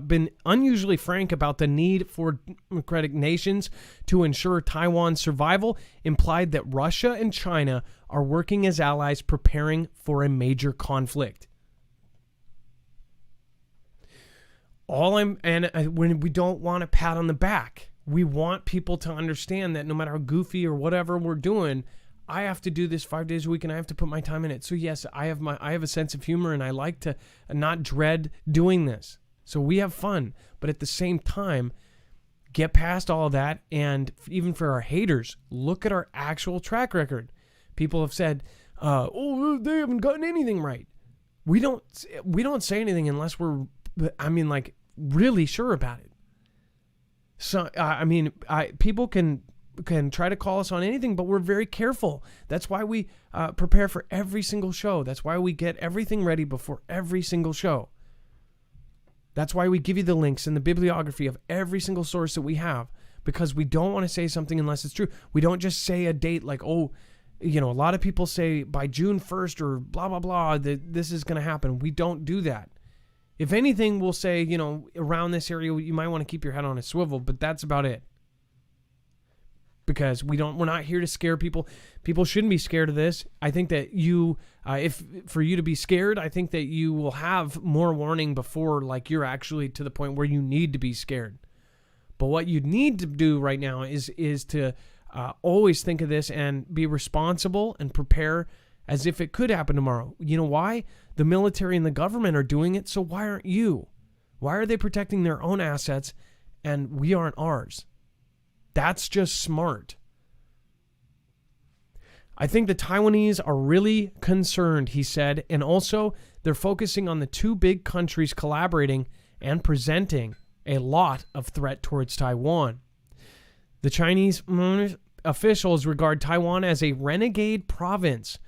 been unusually frank about the need for democratic nations to ensure Taiwan's survival, implied that Russia and China are working as allies preparing for a major conflict. When we don't want a pat on the back, we want people to understand that no matter how goofy or whatever we're doing, I have to do this 5 days a week and I have to put my time in it. So yes, I have a sense of humor and I like to not dread doing this. So we have fun, but at the same time, get past all of that. And even for our haters, look at our actual track record. People have said, "Oh, they haven't gotten anything right." We don't say anything unless we're, really sure about it. So people can try to call us on anything, but we're very careful. That's why we prepare for every single show. That's why we get everything ready before every single show. That's why we give you the links and the bibliography of every single source that we have, because we don't want to say something unless it's true. We don't just say a date like, a lot of people say by June 1st or blah, blah, blah, that this is going to happen. We don't do that. If anything, we'll say, around this area, you might want to keep your head on a swivel, but that's about it. Because we're not here to scare people. People shouldn't be scared of this. I think that for you to be scared, I think that you will have more warning before, like, you're actually to the point where you need to be scared. But what you need to do right now is to always think of this and be responsible and prepare as if it could happen tomorrow. You know why? The military and the government are doing it, so why aren't you? Why are they protecting their own assets and we aren't ours? That's just smart. I think the Taiwanese are really concerned, he said, and also they're focusing on the two big countries collaborating and presenting a lot of threat towards Taiwan. The Chinese officials regard Taiwan as a renegade province,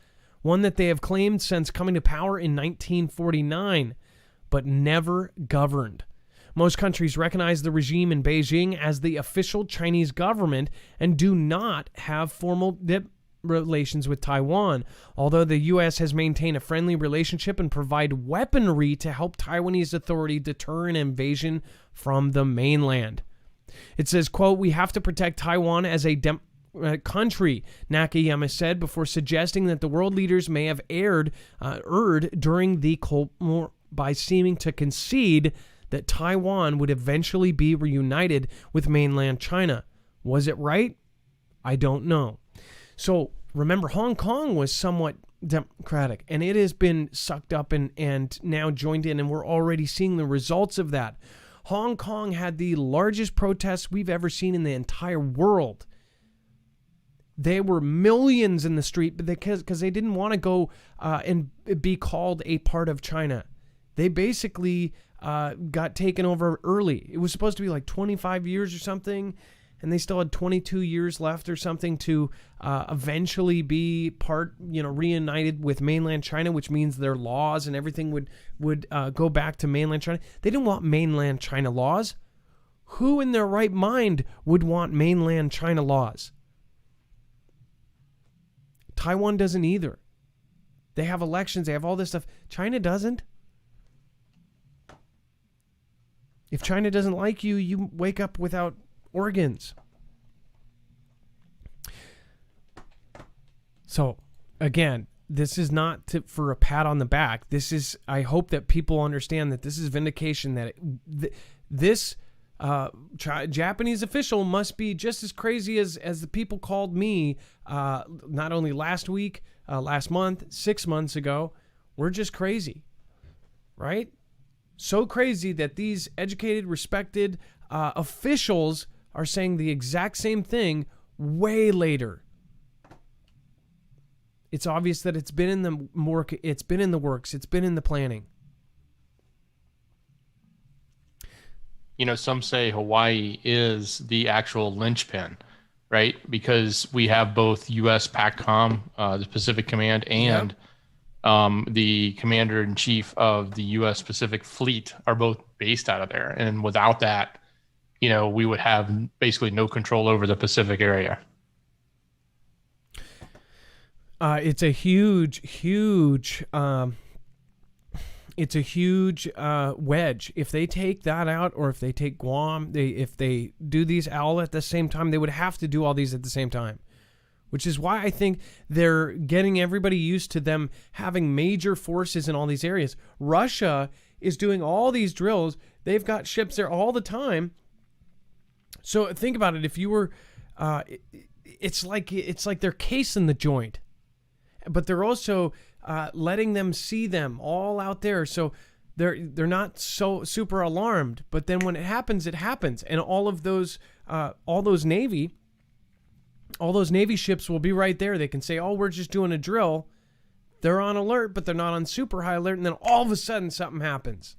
one that they have claimed since coming to power in 1949, but never governed. Most countries recognize the regime in Beijing as the official Chinese government and do not have formal relations with Taiwan, although the U.S. has maintained a friendly relationship and provide weaponry to help Taiwanese authority deter an invasion from the mainland. It says, quote, "We have to protect Taiwan as a country," Nakayama said before suggesting that the world leaders may have erred during the Cold War by seeming to concede that Taiwan would eventually be reunited with mainland China. Was it right? I don't know. So remember, Hong Kong was somewhat democratic, and it has been sucked up and now joined in, and we're already seeing the results of that. Hong Kong had the largest protests we've ever seen in the entire world. There were millions in the street because they didn't want to go and be called a part of China. They basically got taken over early. It was supposed to be like 25 years or something, and they still had 22 years left or something to eventually be reunited with mainland China, which means their laws and everything would go back to mainland China. They didn't want mainland China laws. Who in their right mind would want mainland China laws? Taiwan doesn't either. They have elections. They have all this stuff. China doesn't. If China doesn't like you, you wake up without organs. So, again, this is not for a pat on the back. This is, I hope that people understand that this is vindication that this Japanese official must be just as crazy as the people called me not only last week, last month, 6 months ago. We're just crazy, right? So crazy that these educated, respected officials are saying the exact same thing way later. It's obvious that it's been in the works, it's been in the planning. Some say Hawaii is the actual linchpin, right? Because we have both U.S. PACCOM, the Pacific Command, and the commander-in-chief of the U.S. Pacific Fleet are both based out of there. And without that, we would have basically no control over the Pacific area. It's a huge wedge. If they take that out, or if they take Guam, if they do these all at the same time, they would have to do all these at the same time. Which is why I think they're getting everybody used to them having major forces in all these areas. Russia is doing all these drills. They've got ships there all the time. So think about it. If you were, it's like they're casing the joint, but they're also letting them see them all out there. So they're not so super alarmed. But then when it happens, and all those Navy ships will be right there. They can say, "Oh, we're just doing a drill." They're on alert, but they're not on super high alert. And then all of a sudden, something happens.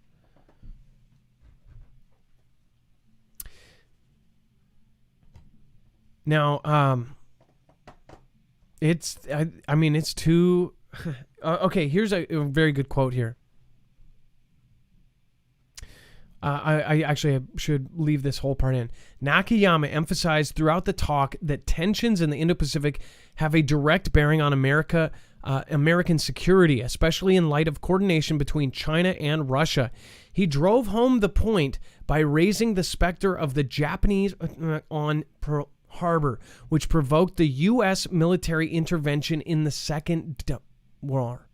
Now, I mean, it's too... okay, here's a very good quote here. I actually should leave this whole part in. Nakayama emphasized throughout the talk that tensions in the Indo-Pacific have a direct bearing on American security, especially in light of coordination between China and Russia. He drove home the point by raising the specter of the Japanese on Pearl Harbor, which provoked the U.S. military intervention in the Second War.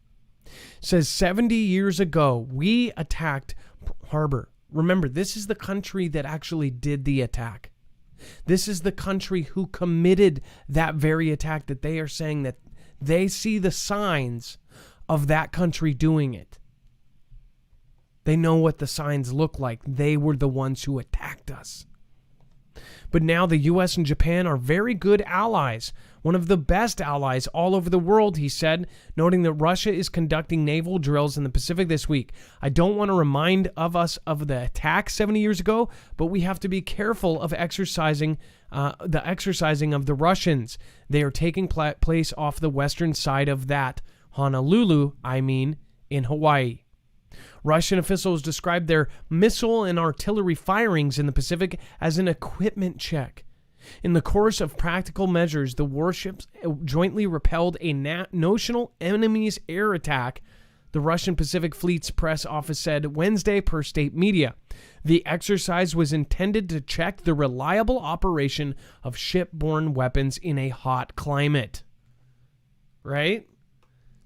Says 70 years ago, we attacked Pearl Harbor. Remember, this is the country that actually did the attack. This is the country who committed that very attack that they are saying that they see the signs of that country doing it. They know what the signs look like. They were the ones who attacked us. But now the U.S. and Japan are very good allies, one of the best allies all over the world, he said, noting that Russia is conducting naval drills in the Pacific this week. I don't want to remind us of the attack 70 years ago, but we have to be careful of exercising of the Russians. They are taking place off the western side of that, Honolulu, in Hawaii. Russian officials described their missile and artillery firings in the Pacific as an equipment check. In the course of practical measures, the warships jointly repelled a notional enemy's air attack, the Russian Pacific Fleet's press office said Wednesday per state media. The exercise was intended to check the reliable operation of shipborne weapons in a hot climate. Right?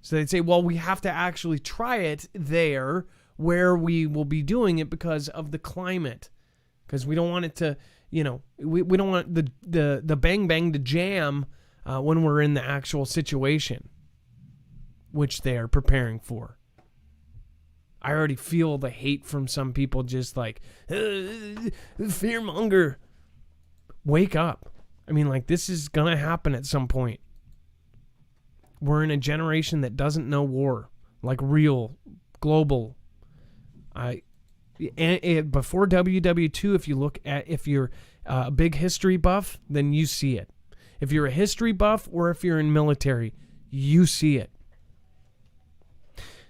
So they'd say, well, we have to actually try it there where we will be doing it because of the climate. Because we don't want it to, we don't want the bang bang to jam when we're in the actual situation, which they are preparing for. I already feel the hate from some people just like, fearmonger. Wake up. I mean, like, this is going to happen at some point. We're in a generation that doesn't know war, like real, global. Before WW2, if you're a big history buff, then you see it. If you're a history buff or if you're in military, you see it.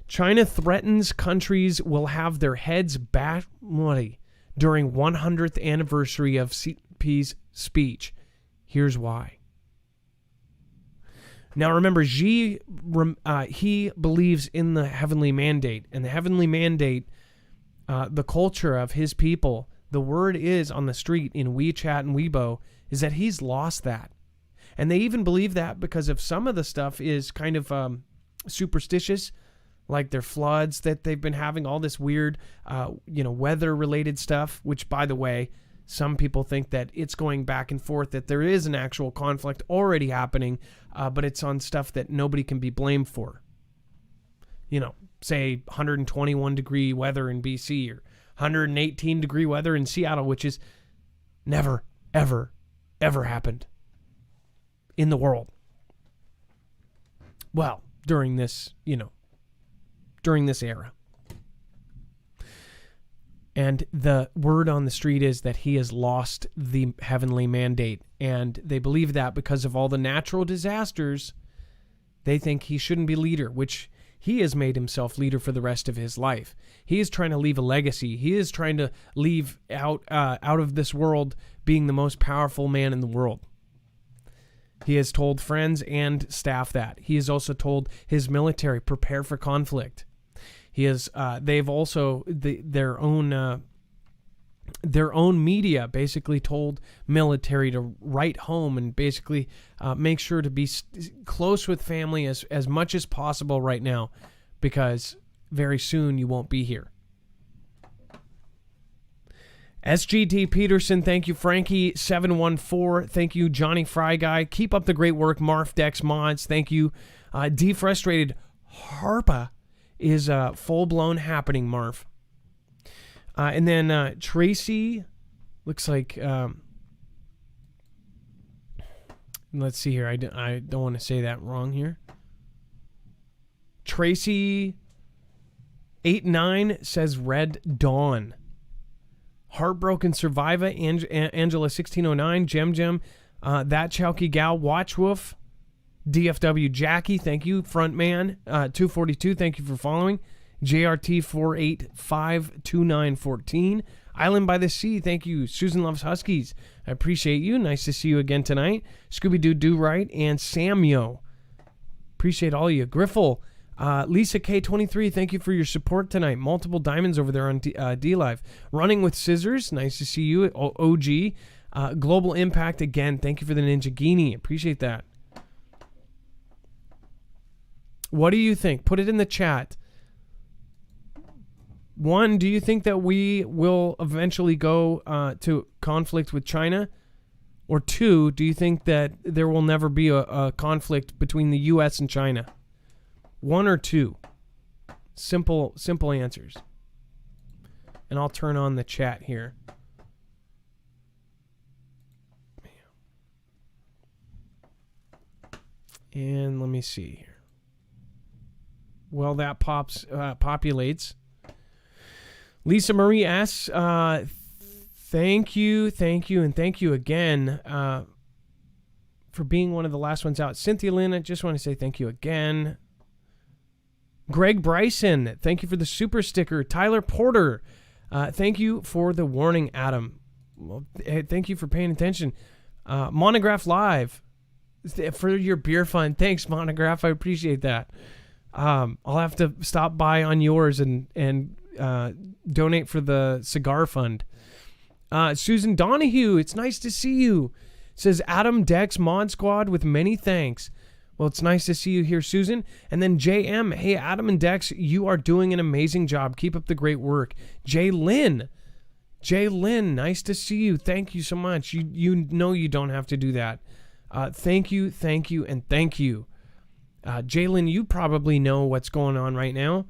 China threatens countries will have their heads bloody during 100th anniversary of CP's speech. Here's why. Now remember, Xi, he believes in the heavenly mandate, and the heavenly mandate, the culture of his people, the word is on the street in WeChat and Weibo, is that he's lost that. And they even believe that because of some of the stuff is kind of superstitious, like their floods that they've been having, all this weird, weather-related stuff, which, by the way, some people think that it's going back and forth, that there is an actual conflict already happening, but it's on stuff that nobody can be blamed for. Say 121-degree weather in BC or 118-degree weather in Seattle, which is never, ever, ever happened in the world. Well, during this era. And the word on the street is that he has lost the heavenly mandate. And they believe that because of all the natural disasters, they think he shouldn't be leader, which he has made himself leader for the rest of his life. He is trying to leave a legacy. He is trying to leave out of this world being the most powerful man in the world. He has told friends and staff that. He has also told his military, prepare for conflict. He has. They've also their own media basically told military to write home and basically make sure to be close with family as much as possible right now, because very soon you won't be here. SGT Peterson, thank you. Frankie714, thank you. Johnny Fry Guy, keep up the great work. Marf Dex Mods, thank you. Defrustrated Harpa is full-blown happening, Marv. And then Tracy, looks like, let's see here. I don't want to say that wrong here. Tracy89 says Red Dawn. Heartbroken Survivor, Angela1609, Jem, That Chowky Gal, Watchwolf, DFW Jackie, thank you. Frontman 242, thank you for following. JRT 4852914. Island by the Sea, thank you. Susan Loves Huskies, I appreciate you. Nice to see you again tonight. Scooby Doo Do Right and Samyo, appreciate all of you. Griffle, Lisa K23, thank you for your support tonight. Multiple diamonds over there on D Live. Running with Scissors, nice to see you. OG, Global Impact again, thank you for the Ninja Genie, appreciate that. What do you think? Put it in the chat. 1, do you think that we will eventually go to conflict with China? Or 2, do you think that there will never be a conflict between the U.S. and China? 1 or 2? Simple answers. And I'll turn on the chat here. And let me see here. Well, that populates. Lisa Marie S., thank you, and thank you again for being one of the last ones out. Cynthia Lynn, I just want to say thank you again. Greg Bryson, thank you for the super sticker. Tyler Porter, thank you for the warning, Adam. Well, thank you for paying attention. Monograph Live, for your beer fund. Thanks, Monograph. I appreciate that. I'll have to stop by on yours and donate for the cigar fund. Susan Donahue, it's nice to see you. Says Adam Dex Mod Squad with many thanks. Well, it's nice to see you here, Susan. And then JM, hey, Adam and Dex, you are doing an amazing job. Keep up the great work. Jay Lynn, nice to see you. Thank you so much. You know you don't have to do that. Thank you, and thank you. Jalen, you probably know what's going on right now.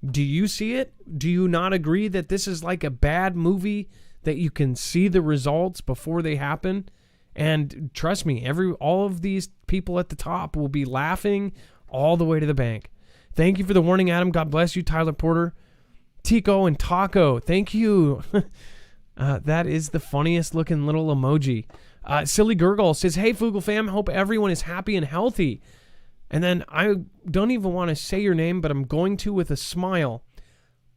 Do you see it? Do you not agree that this is like a bad movie, that you can see the results before they happen? And trust me, all of these people at the top will be laughing all the way to the bank. Thank you for the warning, Adam. God bless you, Tyler Porter. Tico and Taco, thank you. That is the funniest looking little emoji. Silly Gurgle says, hey, Foogle fam, hope everyone is happy and healthy. And then I don't even want to say your name, but I'm going to with a smile.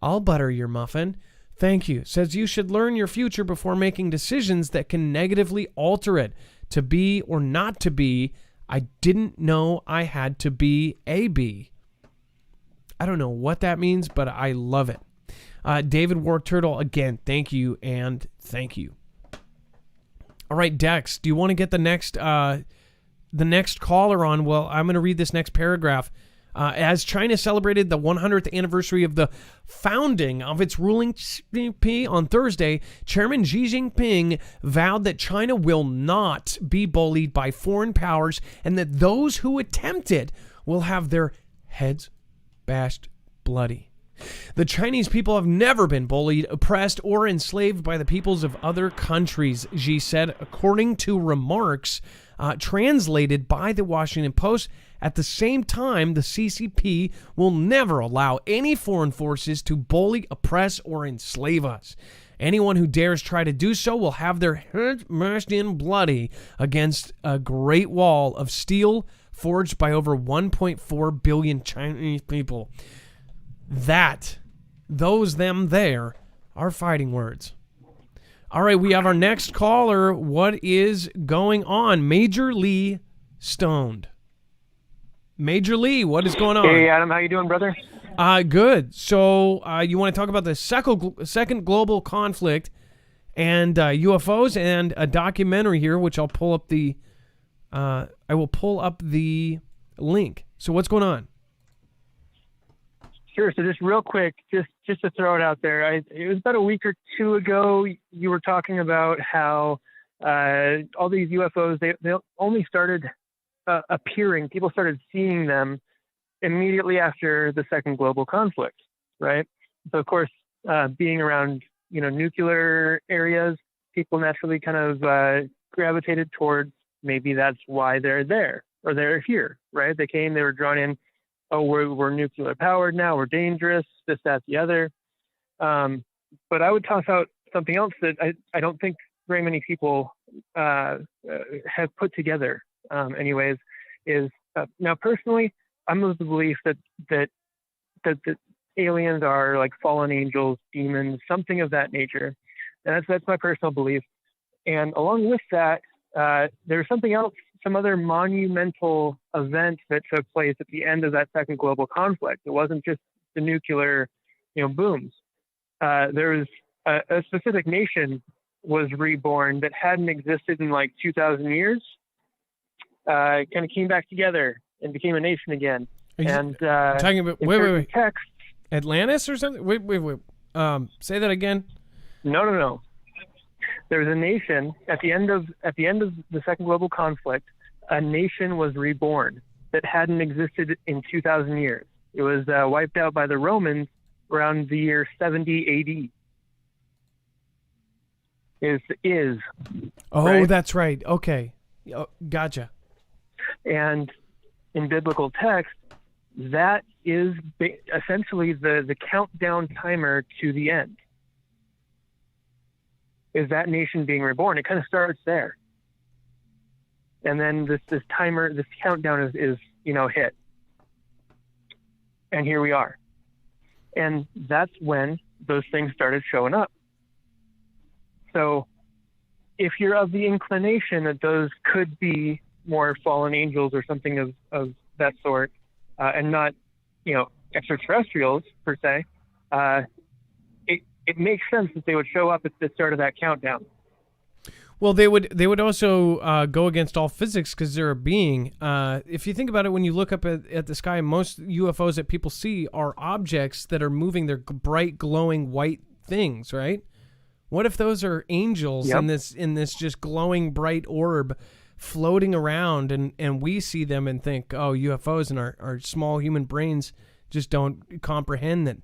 I'll butter your muffin. Thank you. Says you should learn your future before making decisions that can negatively alter it. To be or not to be, I didn't know I had to be a B. I don't know what that means, but I love it. David War Turtle, again, thank you and thank you. All right, Dex, do you want to get the next caller on? Well, I'm going to read this next paragraph. As China celebrated the 100th anniversary of the founding of its ruling CCP on Thursday, Chairman Xi Jinping vowed that China will not be bullied by foreign powers and that those who attempt it will have their heads bashed bloody. The Chinese people have never been bullied, oppressed, or enslaved by the peoples of other countries, Xi said, according to remarks translated by the Washington Post. At the same time, the CCP will never allow any foreign forces to bully, oppress, or enslave us. Anyone who dares try to do so will have their heads mashed in bloody against a great wall of steel forged by over 1.4 billion Chinese people. Them there are fighting words. All right, we have our next caller. What is going on? Major Lee Stoned. Major Lee, what is going on? Hey, Adam, how you doing, brother? Good. So you want to talk about the second global conflict and UFOs and a documentary here, which I'll pull up the. I will pull up the link. So what's going on? Sure. So just real quick, just to throw it out there, it was about a week or two ago. You were talking about how all these UFOs they only started appearing. People started seeing them immediately after the second global conflict, right? So of course, being around nuclear areas, people naturally kind of gravitated towards maybe that's why they're there or they're here, right? They were drawn in. Oh, we're nuclear powered now. We're dangerous. This, that, the other. But I would toss out something else that I don't think very many people have put together, anyways, is now personally, I'm of the belief that the aliens are like fallen angels, demons, something of that nature, and that's my personal belief. And along with that, there's something else, some other monumental event that took place at the end of that second global conflict. It wasn't just the nuclear, booms. There was a specific nation was reborn that hadn't existed in like 2,000 years. Kind of came back together and became a nation again. And talking about wait. Text, Atlantis or something? Wait. Say that again. No. There was a nation at the end of the second global conflict. A nation was reborn that hadn't existed in 2,000 years. It was wiped out by the Romans around the year 70 AD. Is. Oh, right? That's right. Okay. Oh, gotcha. And in biblical text, that is essentially the countdown timer to the end. Is that nation being reborn? It kind of starts there. And then this timer, this countdown is hit. And here we are. And that's when those things started showing up. So if you're of the inclination that those could be more fallen angels or something of that sort, and not, extraterrestrials per se, it makes sense that they would show up at the start of that countdown. Well, they would also go against all physics because they're a being. If you think about it, when you look up at the sky, most UFOs that people see are objects that are moving. They're bright, glowing white things, right? What if those are angels Yep. in this just glowing bright orb floating around, and we see them and think, oh, UFOs, and our small human brains just don't comprehend that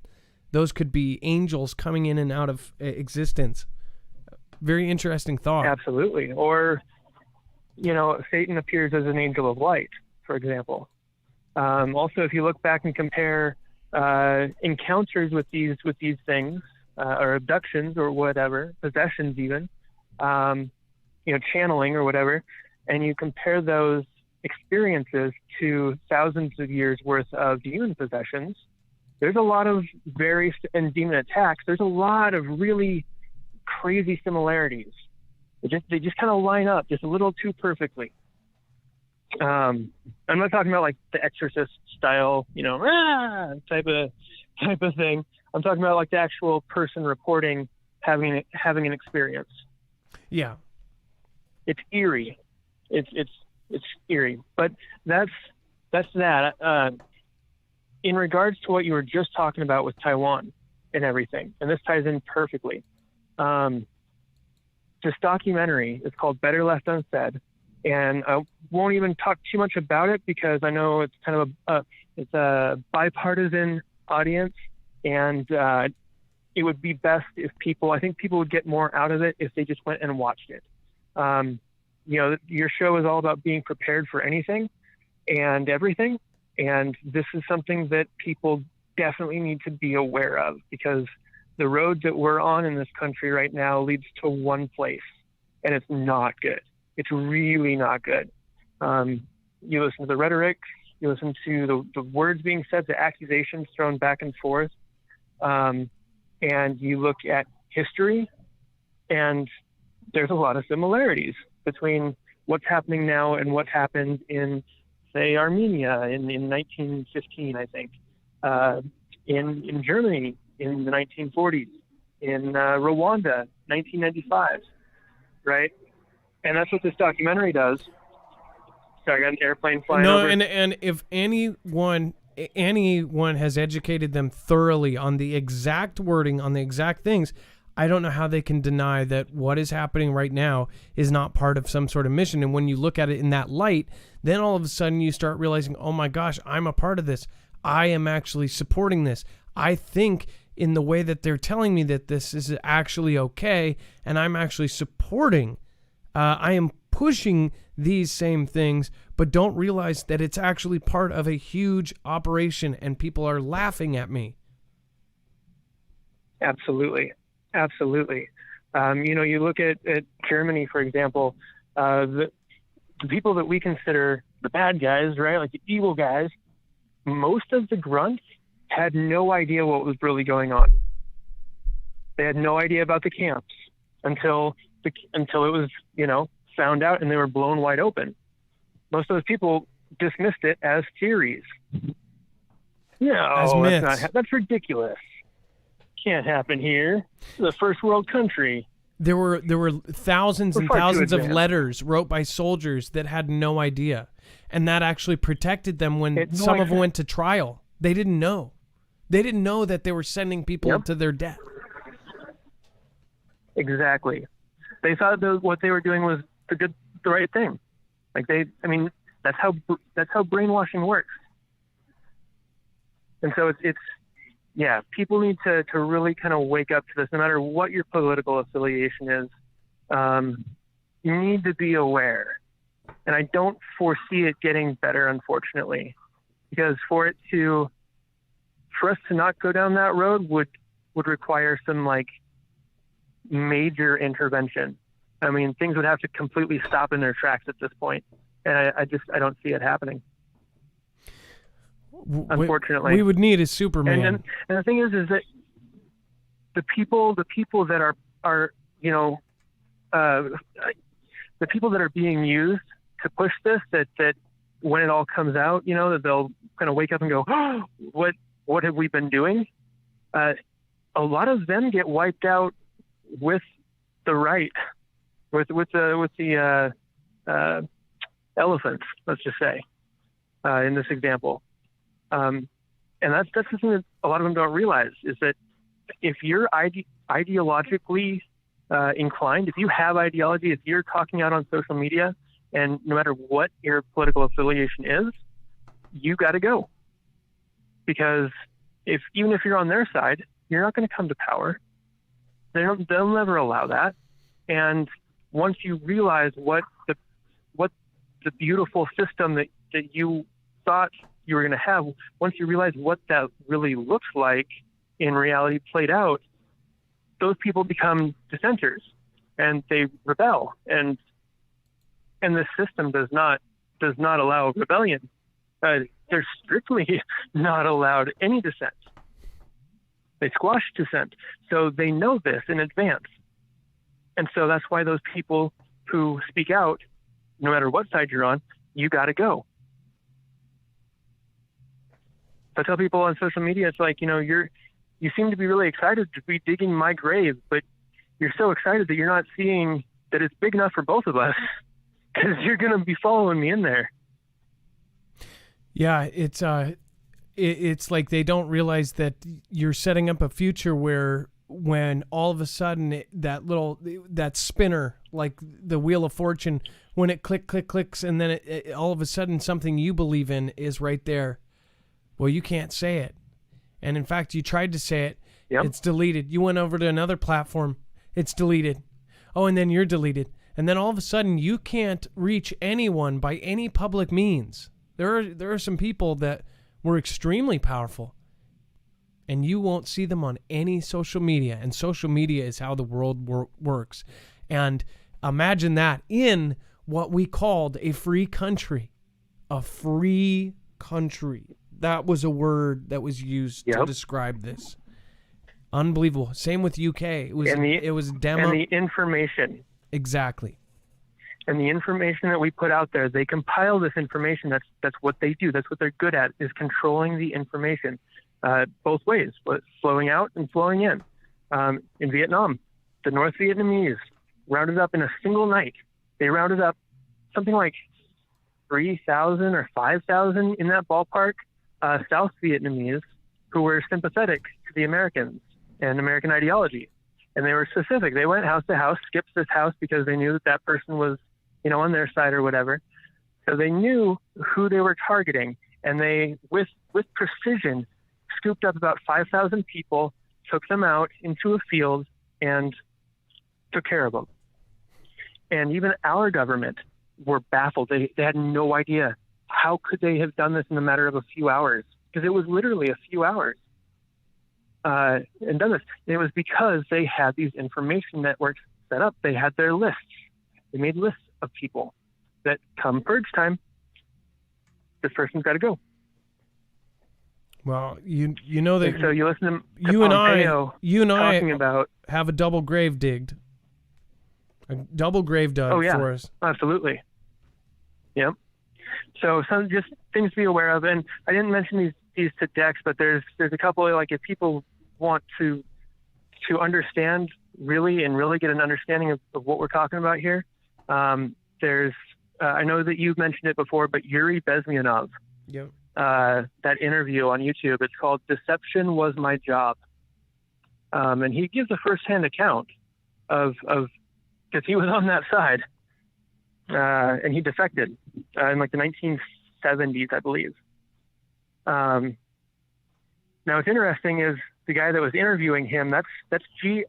those could be angels coming in and out of existence. Very interesting thought. Absolutely. Or, Satan appears as an angel of light, for example. Also, if you look back and compare encounters with these things, or abductions or whatever, possessions even, channeling or whatever, and you compare those experiences to thousands of years worth of demon possessions, there's a lot of and demon attacks. There's a lot of really crazy similarities. They just kind of line up just a little too perfectly. I'm not talking about like the Exorcist style, type of thing. I'm talking about like the actual person reporting having an experience. Yeah, it's eerie. It's eerie. But that's that. In regards to what you were just talking about with Taiwan and everything, and this ties in perfectly. This documentary is called Better Left Unsaid, and I won't even talk too much about it because I know it's kind of a bipartisan audience, and it would be best if I think people would get more out of it if they just went and watched it. Your show is all about being prepared for anything and everything, and this is something that people definitely need to be aware of, because the road that we're on in this country right now leads to one place, and it's not good. It's really not good. You listen to the rhetoric, you listen to the words being said, the accusations thrown back and forth, and you look at history, and there's a lot of similarities between what's happening now and what happened in, say, Armenia in 1915, I think, in Germany in the 1940s, in Rwanda, 1995, right? And that's what this documentary does. Sorry, I got an airplane flying over. And if anyone has educated them thoroughly on the exact wording, on the exact things, I don't know how they can deny that what is happening right now is not part of some sort of mission. And when you look at it in that light, then all of a sudden you start realizing, oh my gosh, I'm a part of this. I am actually supporting this. I think in the way that they're telling me that this is actually okay, and I'm actually supporting. I am pushing these same things, but don't realize that it's actually part of a huge operation, and people are laughing at me. Absolutely. You look at Germany, for example, the people that we consider the bad guys, right, like the evil guys, most of the grunts had no idea what was really going on. They had no idea about the camps until it was, found out and they were blown wide open. Most of those people dismissed it as theories. As myths. That's ridiculous. Can't happen here. This is a first world country. There were thousands and thousands of letters wrote by soldiers that had no idea, and that actually protected them when some of them went to trial. They didn't know. They didn't know that they were sending people to their death. Exactly. They thought what they were doing was the right thing. That's how brainwashing works. And so it's people need to really kind of wake up to this. No matter what your political affiliation is, you need to be aware. And I don't foresee it getting better, unfortunately, because for us to not go down that road would require some major intervention. I mean, things would have to completely stop in their tracks at this point, and I don't see it happening. Unfortunately, we would need a Superman. And the thing is that the people that are the people that are being used to push this, that when it all comes out, that they'll kind of wake up and go, oh, what have we been doing? A lot of them get wiped out with the right, with the elephants, let's just say, in this example. And that's the thing that a lot of them don't realize, is that if you're ideologically inclined, if you have ideology, if you're talking out on social media, and no matter what your political affiliation is, you got to go. Because even if you're on their side, you're not going to come to power. They'll never allow that. And once you realize what the beautiful system that you thought you were going to have, once you realize what that really looks like in reality played out, those people become dissenters and they rebel. And the system does not allow rebellion. They're strictly not allowed any dissent. They squash dissent. So they know this in advance. And so that's why those people who speak out, no matter what side you're on, you got to go. So I tell people on social media, it's like, you seem to be really excited to be digging my grave, but you're so excited that you're not seeing that it's big enough for both of us, because you're going to be following me in there. Yeah, it's like they don't realize that you're setting up a future where when all of a sudden that spinner, like the Wheel of Fortune, when it clicks, and then it all of a sudden something you believe in is right there. Well, you can't say it. And in fact, you tried to say it. Yep. It's deleted. You went over to another platform. It's deleted. Oh, and then you're deleted. And then all of a sudden you can't reach anyone by any public means. There are some people that were extremely powerful, and you won't see them on any social media. And social media is how the world works. And imagine that in what we called a free country. A free country. That was a word that was used to describe this. Unbelievable. Same with UK. It was demo. And the information. Exactly. And the information that we put out there, they compile this information. That's what they do. That's what they're good at, is controlling the information both ways, flowing out and flowing in. In Vietnam, the North Vietnamese rounded up in a single night. They rounded up something like 3,000 or 5,000 in that ballpark, South Vietnamese who were sympathetic to the Americans and American ideology. And they were specific. They went house to house, skipped this house because they knew that person was, on their side or whatever. So they knew who they were targeting, and they, with precision, scooped up about 5,000 people, took them out into a field, and took care of them. And even our government were baffled. They had no idea. How could they have done this in a matter of a few hours? Because it was literally a few hours. and done this. It was because they had these information networks set up. They had their lists. They made lists of people that come purge time, this person's got to go. Well, you know that. And so you listen to you and Pompeo I talking about have a double grave digged. A double grave dug for us. Absolutely. Yep. So some just things to be aware of, and I didn't mention these to Dex, but there's a couple of, like, if people want to understand really get an understanding of what we're talking about here. There's I know that you've mentioned it before, but Yuri Bezmenov. Yep. That interview on YouTube. It's called "Deception Was My Job," and he gives a firsthand account of because he was on that side, and he defected in like the 1970s, I believe. Now, what's interesting is the guy that was interviewing him. That's G.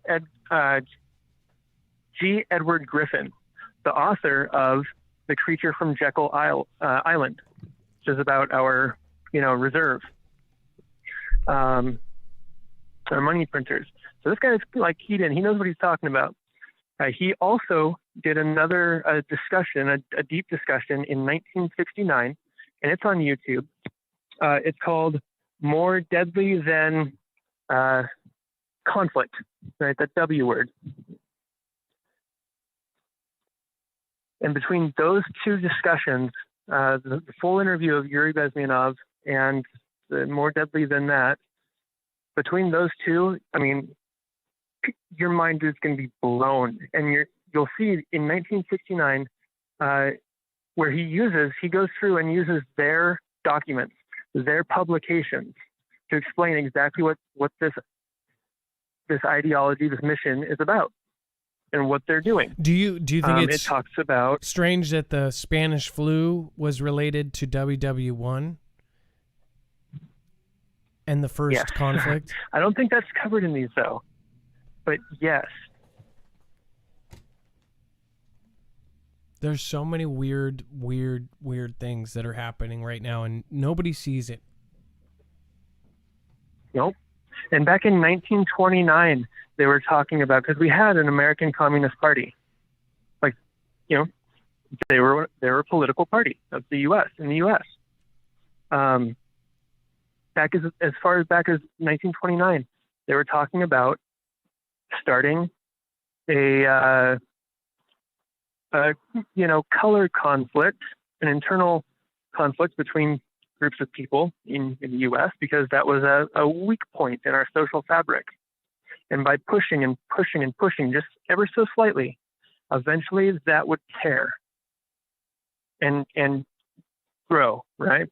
Edward Griffin, the author of The Creature from Jekyll Island, which is about our, reserve, our money printers. So this guy's like keyed in. He knows what he's talking about. He also did another discussion, a deep discussion in 1969, and it's on YouTube. It's called "More Deadly Than Conflict," right? That W word. And between those two discussions, the full interview of Yuri Bezmenov and the "More Deadly Than That," between those two, I mean, your mind is going to be blown. And you'll see in 1969, where he goes through and uses their documents, their publications, to explain exactly what this ideology, this mission is about, and what they're doing. Do you think it's it talks about strange that the Spanish flu was related to WW1 and the first conflict? I don't think that's covered in these, though. But yes. There's so many weird things that are happening right now, and nobody sees it. Nope. And back in 1929, they were talking about, because we had an American Communist Party. Like, they were a political party of the U.S. in the U.S. Back as far as back as 1929, they were talking about starting a color conflict, an internal conflict between groups of people in the U.S. because that was a weak point in our social fabric. And by pushing and pushing and pushing just ever so slightly, eventually that would tear and grow, right?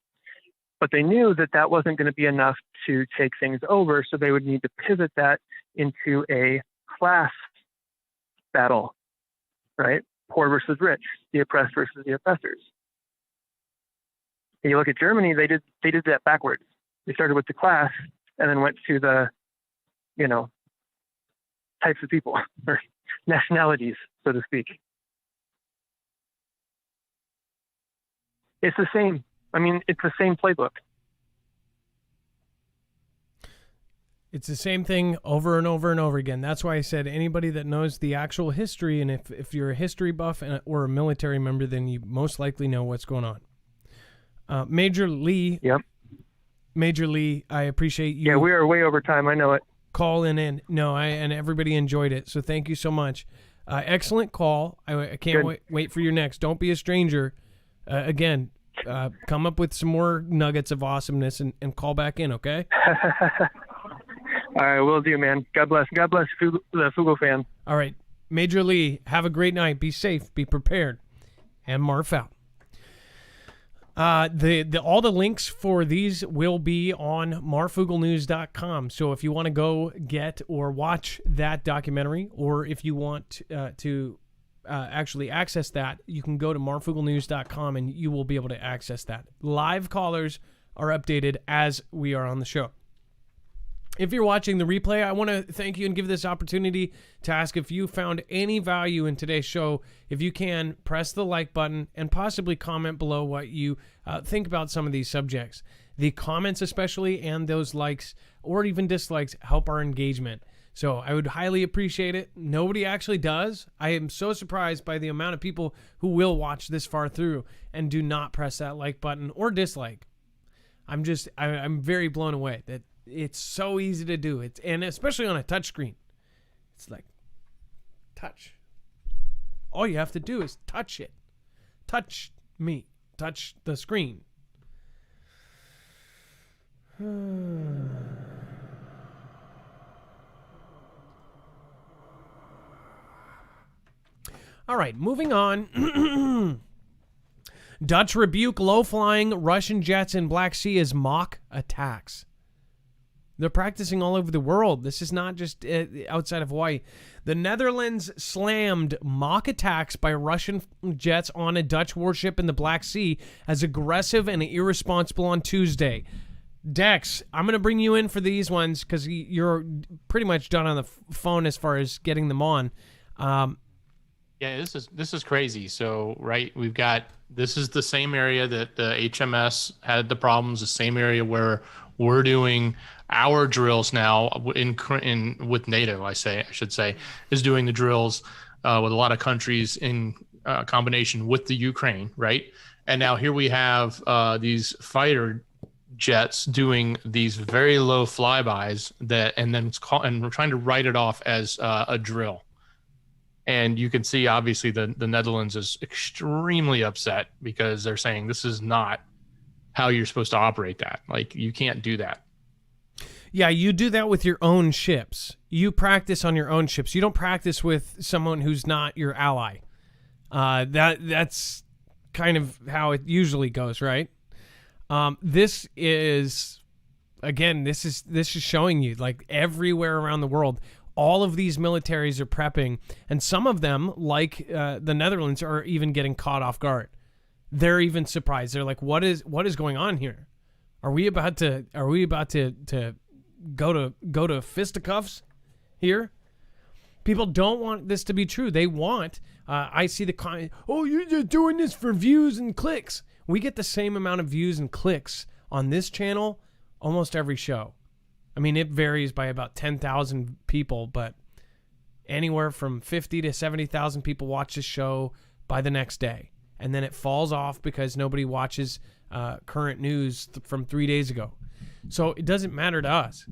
But they knew that wasn't going to be enough to take things over, so they would need to pivot that into a class battle, right? Poor versus rich, the oppressed versus the oppressors. And you look at Germany, they did that backwards. They started with the class and then went to the, types of people or nationalities, so to speak. It's the same. I mean, it's the same playbook. It's the same thing over and over and over again. That's why I said anybody that knows the actual history, and if you're a history buff or a military member, then you most likely know what's going on. Major Lee. Yep. Major Lee, I appreciate you. Yeah, we are way over time. I know it. Calling in. No, and everybody enjoyed it. So thank you so much. Excellent call. I can't wait for your next. Don't be a stranger. Again, come up with some more nuggets of awesomeness and call back in, okay? All right, will do, man. God bless. God bless the Fugo fan. All right. Major Lee, have a great night. Be safe. Be prepared. And Marf out. All the links for these will be on marfooglenews.com. So if you want to go get or watch that documentary, or if you want to actually access that, you can go to marfooglenews.com and you will be able to access that. Live callers are updated as we are on the show. If you're watching the replay, I want to thank you and give this opportunity to ask if you found any value in today's show. If you can, press the like button and possibly comment below what you think about some of these subjects. The comments especially, and those likes or even dislikes help our engagement. So I would highly appreciate it. Nobody actually does. I am so surprised by the amount of people who will watch this far through and do not press that like button or dislike. I'm very blown away that it's so easy to do. And especially on a touch screen. It's like, touch. All you have to do is touch it. Touch me. Touch the screen. All right, moving on. Dutch rebuke low-flying Russian jets in Black Sea as mock attacks. They're practicing all over the world. This is not just outside of Hawaii. The Netherlands slammed mock attacks by Russian jets on a Dutch warship in the Black Sea as aggressive and irresponsible on Tuesday. Dex, I'm going to bring you in for these ones because you're pretty much done on the phone as far as getting them on. Yeah, this is crazy. So, right, this is the same area that the HMS had the problems, the same area where we're doing our drills now with NATO, I should say, is doing the drills with a lot of countries in combination with the Ukraine, right? And now here we have these fighter jets doing these very low flybys and we're trying to write it off as a drill. And you can see, obviously, the Netherlands is extremely upset because they're saying this is not how you're supposed to operate that. Like, you can't do that. Yeah, you do that with your own ships. You practice on your own ships. You don't practice with someone who's not your ally. That's kind of how it usually goes, right? This is showing you, like, everywhere around the world, all of these militaries are prepping, and some of them, like the Netherlands, are even getting caught off guard. They're even surprised. They're like, "What is going on here? Are we about to go to fisticuffs here?" People don't want this to be true. They want. I see the comment. "Oh, you're just doing this for views and clicks." We get the same amount of views and clicks on this channel almost every show. I mean, it varies by about 10,000 people, but anywhere from 50 to 70,000 people watch this show by the next day. And then it falls off because nobody watches current news from 3 days ago. So it doesn't matter to us.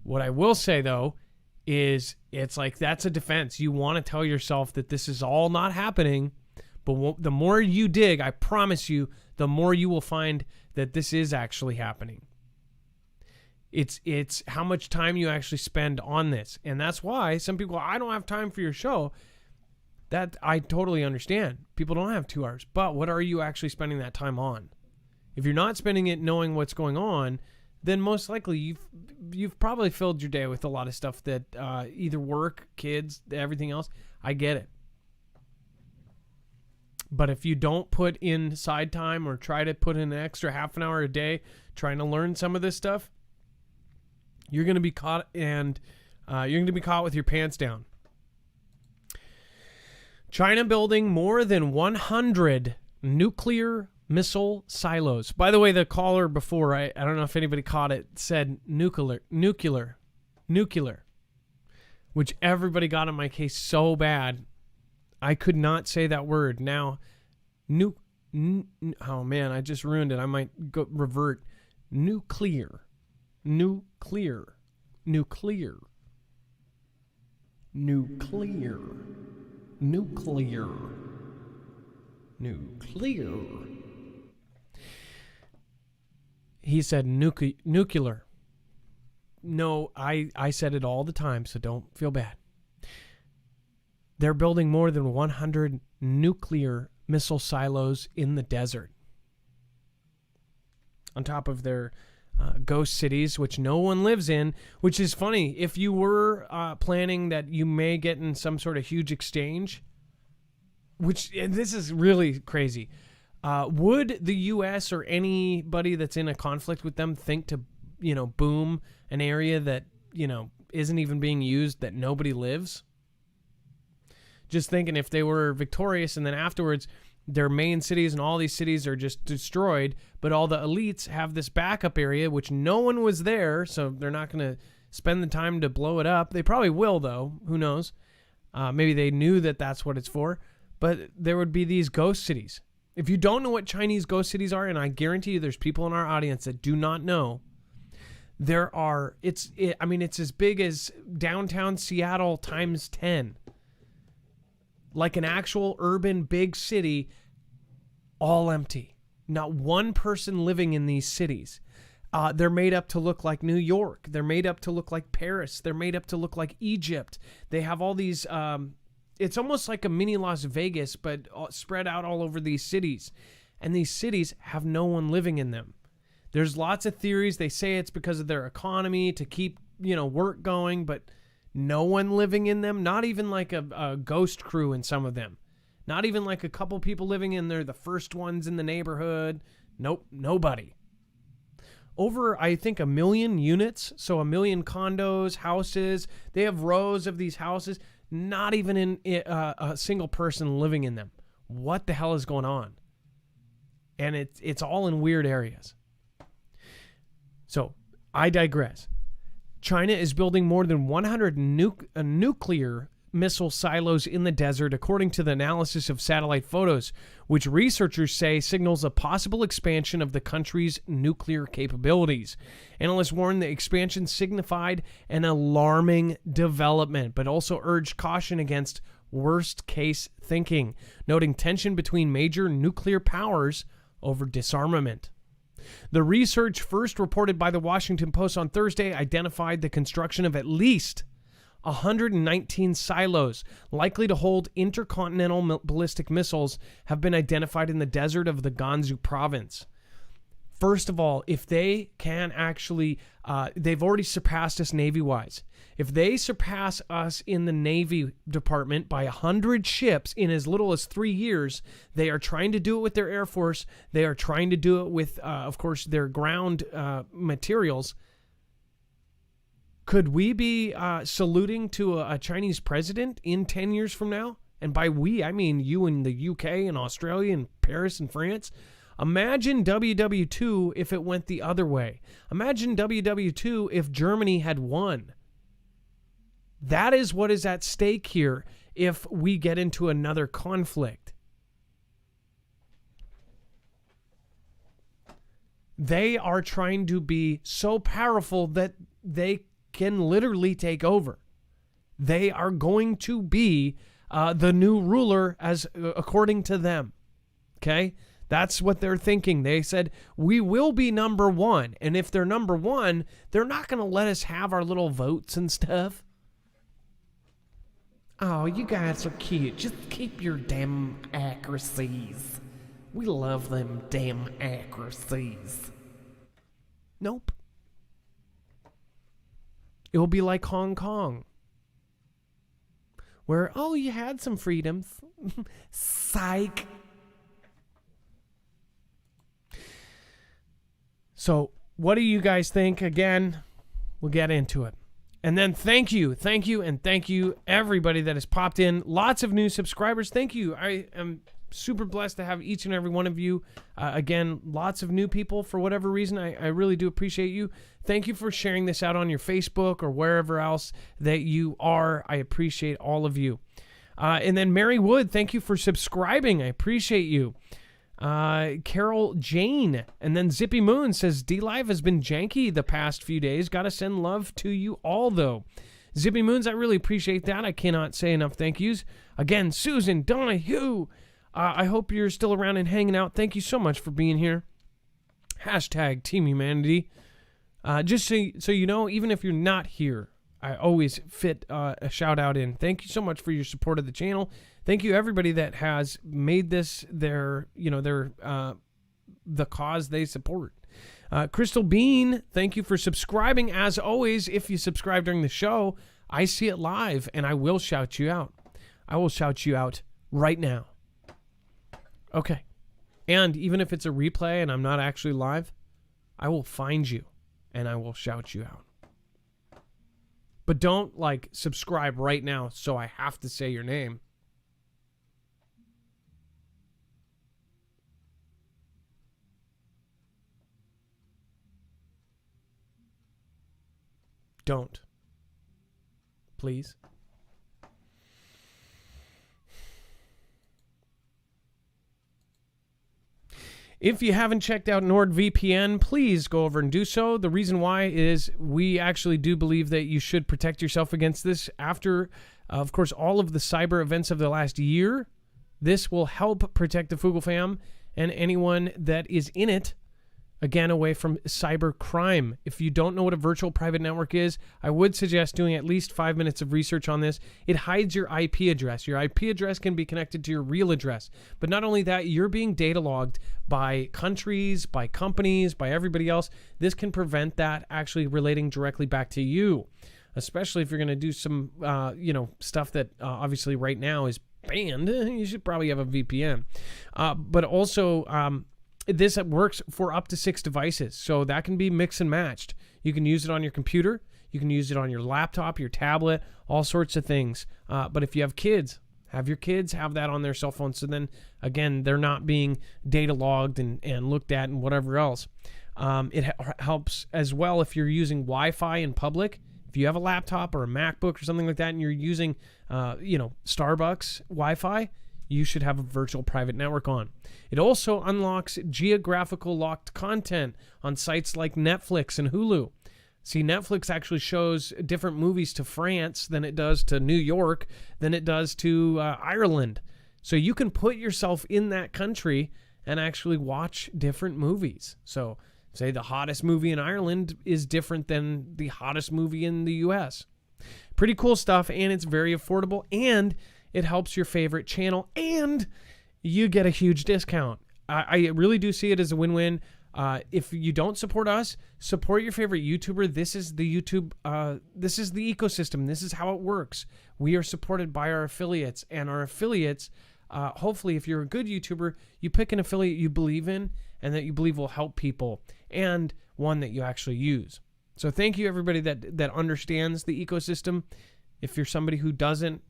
What I will say, though, is it's like that's a defense. You want to tell yourself that this is all not happening, but the more you dig, I promise you, the more you will find that this is actually happening. It's how much time you actually spend on this. And that's why some people, I don't have time for your show. That I totally understand. People don't have 2 hours. But what are you actually spending that time on? If you're not spending it knowing what's going on, then most likely you've probably filled your day with a lot of stuff that either work, kids, everything else. I get it. But if you don't put in side time or try to put in an extra half an hour a day trying to learn some of this stuff, you're going to be caught, and you're going to be caught with your pants down. China building more than 100 nuclear missile silos. By the way, the caller before, I don't know if anybody caught it, said nuclear, which everybody got in my case so bad. I could not say that word. Now, oh man, I just ruined it. I might go revert. Nuclear. He said nuclear. No, I said it all the time, so don't feel bad. They're building more than 100 nuclear missile silos in the desert. On top of their ghost cities, which no one lives in, which is funny. If you were planning that you may get in some sort of huge exchange, and this is really crazy, would the U.S. or anybody that's in a conflict with them think to, boom an area that, isn't even being used, that nobody lives? Just thinking if they were victorious and then afterwards Their main cities and all these cities are just destroyed, but all the elites have this backup area, which no one was there, so they're not going to spend the time to blow it up. They probably will, though. Who knows? Maybe they knew that that's what it's for. But there would be these ghost cities. If you don't know what Chinese ghost cities are, and I guarantee you there's people in our audience that do not know, it's as big as downtown Seattle times 10. Like an actual urban big city, all empty. Not one person living in these cities. They're made up to look like New York. They're made up to look like Paris. They're made up to look like Egypt. They have all these, it's almost like a mini Las Vegas, but spread out all over these cities. And these cities have no one living in them. There's lots of theories. They say it's because of their economy to keep, work going, but no one living in them. Not even like a ghost crew in some of them. Not even like a couple people living in there, the first ones in the neighborhood. Nope, nobody. Over, I think, 1 million units, so 1 million condos, houses. They have rows of these houses, not even in a single person living in them. What the hell is going on? And it's all in weird areas. So, I digress. China is building more than 100 nuclear missile silos in the desert, according to the analysis of satellite photos, which researchers say signals a possible expansion of the country's nuclear capabilities. Analysts warn the expansion signified an alarming development, but also urged caution against worst-case thinking, noting tension between major nuclear powers over disarmament. The research, first reported by the Washington Post on Thursday, identified the construction of at least 119 silos likely to hold intercontinental ballistic missiles have been identified in the desert of the Gansu province. First of all, if they can actually, they've already surpassed us Navy-wise. If they surpass us in the Navy department by 100 ships in as little as 3 years, they are trying to do it with their Air Force. They are trying to do it with, of course, their ground materials. Could we be saluting to a Chinese president in 10 years from now? And by we, I mean you in the UK and Australia and Paris and France. Imagine WW2 if it went the other way. Imagine WW2 if Germany had won. That is what is at stake here if we get into another conflict. They are trying to be so powerful that they can literally take over. They are going to be the new ruler, as according to them. Okay? That's what they're thinking. They said, we will be number one. And if they're number one, they're not going to let us have our little votes and stuff. Oh, you guys are cute. Just keep your damn accuracies. We love them damn accuracies. Nope. It will be like Hong Kong, where, oh, you had some freedoms. Psych. So, what do you guys think? Again, we'll get into it. And then thank you, everybody that has popped in. Lots of new subscribers. Thank you. I am super blessed to have each and every one of you. Again, lots of new people for whatever reason. I really do appreciate you. Thank you for sharing this out on your Facebook or wherever else that you are. I appreciate all of you. And then Mary Wood, thank you for subscribing. I appreciate you. Carol Jane, and then Zippy Moon says, D-Live has been janky the past few days. Gotta send love to you all, though. Zippy Moons, I really appreciate that. I cannot say enough thank yous. Again, Susan, Donna, Hugh, I hope you're still around and hanging out. Thank you so much for being here. Hashtag Team Humanity. Just so you know, even if you're not here, I always fit a shout out in. Thank you so much for your support of the channel. Thank you everybody that has made this the cause they support. Crystal Bean, thank you for subscribing. As always, if you subscribe during the show, I see it live and I will shout you out. I will shout you out right now. Okay. And even if it's a replay and I'm not actually live, I will find you and I will shout you out. But don't subscribe right now so I have to say your name. Don't. Please. If you haven't checked out NordVPN, please go over and do so. The reason why is we actually do believe that you should protect yourself against this after, of course, all of the cyber events of the last year. This will help protect the Foogle fam and anyone that is in it, again, away from cyber crime. If you don't know what a virtual private network is, I would suggest doing at least 5 minutes of research on this. It hides your IP address. Your IP address can be connected to your real address. But not only that, you're being data logged by countries, by companies, by everybody else. This can prevent that actually relating directly back to you, especially if you're going to do some, stuff that obviously right now is banned. You should probably have a VPN. But also, this works for up to 6 devices, so that can be mix and matched. You can use it on your computer, you can use it on your laptop, your tablet, all sorts of things. But if you have kids, have your kids have that on their cell phone, so then, again, they're not being data logged and looked at and whatever else. It helps as well if you're using Wi-Fi in public. If you have a laptop or a MacBook or something like that and you're using, Starbucks Wi-Fi, you should have a virtual private network on. It also unlocks geographical locked content on sites like Netflix and Hulu. See, Netflix actually shows different movies to France than it does to New York, than it does to Ireland. So you can put yourself in that country and actually watch different movies. So say the hottest movie in Ireland is different than the hottest movie in the US. Pretty cool stuff, and it's very affordable, and it helps your favorite channel, and you get a huge discount. I really do see it as a win-win. If you don't support us, support your favorite YouTuber. This is the YouTube, this is the ecosystem. This is how it works. We are supported by our affiliates, and our affiliates, hopefully if you're a good YouTuber, you pick an affiliate you believe in and that you believe will help people, and one that you actually use. So thank you, everybody that understands the ecosystem. If you're somebody who doesn't,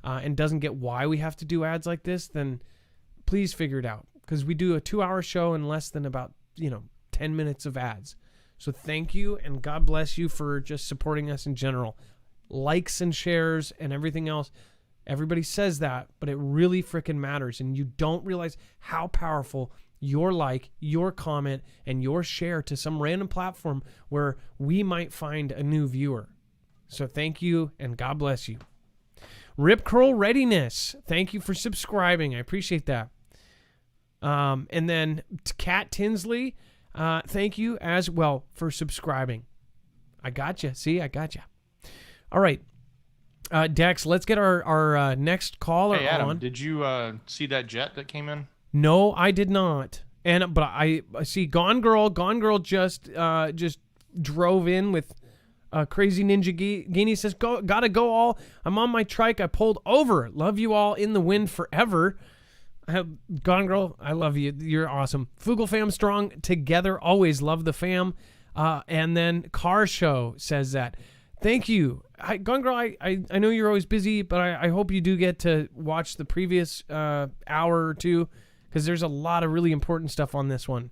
and doesn't get why we have to do ads like this, then please figure it out, because we do a 2-hour show in less than about 10 minutes of ads. So thank you, and God bless you for just supporting us in general. Likes and shares and everything else, everybody says that, but it really freaking matters, and you don't realize how powerful your like, your comment, and your share to some random platform where we might find a new viewer. So thank you, and God bless you. Rip Curl Readiness, thank you for subscribing. I appreciate that. And then Kat Tinsley, thank you as well for subscribing. I got you. See, I got you. All right. Dex, let's get our next caller Hey, Adam, on. did you see that jet that came in? No, I did not. But I see Gone Girl. Gone Girl just drove in with Crazy Ninja Guinea says, gotta go all. I'm on my trike. I pulled over. Love you all in the wind forever. Gone Girl, I love you. You're awesome. Foogle fam strong together. Always love the fam. And then Car Show says that. Thank you. Gone Girl, I know you're always busy, but I hope you do get to watch the previous hour or two, because there's a lot of really important stuff on this one.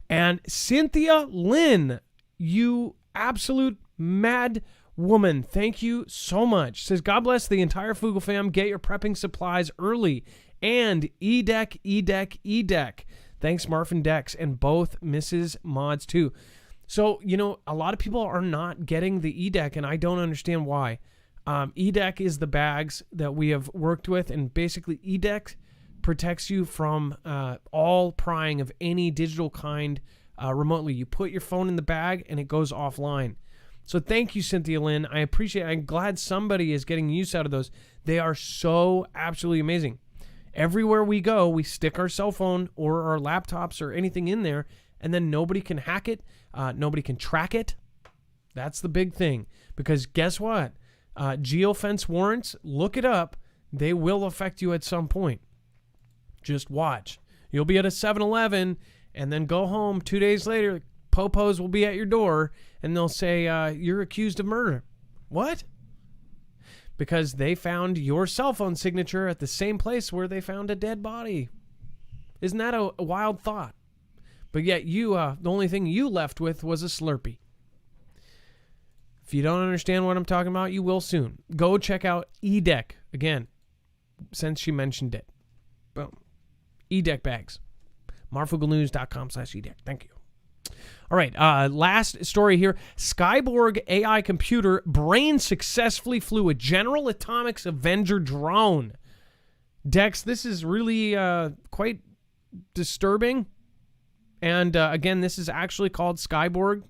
And Cynthia Lynn, you absolute mad woman, thank you so much. Says, God bless the entire Foogle fam. Get your prepping supplies early. And E-Deck. Thanks, Marf and Dex, and both Mrs. Mods too. So, a lot of people are not getting the E-Deck, and I don't understand why. E-Deck is the bags that we have worked with, and basically E-Deck protects you from all prying of any digital kind remotely. You put your phone in the bag, and it goes offline. So thank you, Cynthia Lynn. I appreciate it. I'm glad somebody is getting use out of those. They are so absolutely amazing. Everywhere we go, we stick our cell phone or our laptops or anything in there, and then nobody can hack it. Nobody can track it. That's the big thing. Because guess what? Geofence warrants, look it up. They will affect you at some point. Just watch. You'll be at a 7-Eleven and then go home 2 days later. Popos will be at your door and they'll say, you're accused of murder. What? Because they found your cell phone signature at the same place where they found a dead body. Isn't that a wild thought? But yet you, the only thing you left with was a Slurpee. If you don't understand what I'm talking about, you will soon. Go check out eDeck. Again, since she mentioned it. Boom. eDeck bags. marfugglenews.com/eDeck. Thank you. All right, last story here. Skyborg AI computer brain successfully flew a General Atomics Avenger drone. Dex, this is really quite disturbing. And again, this is actually called Skyborg.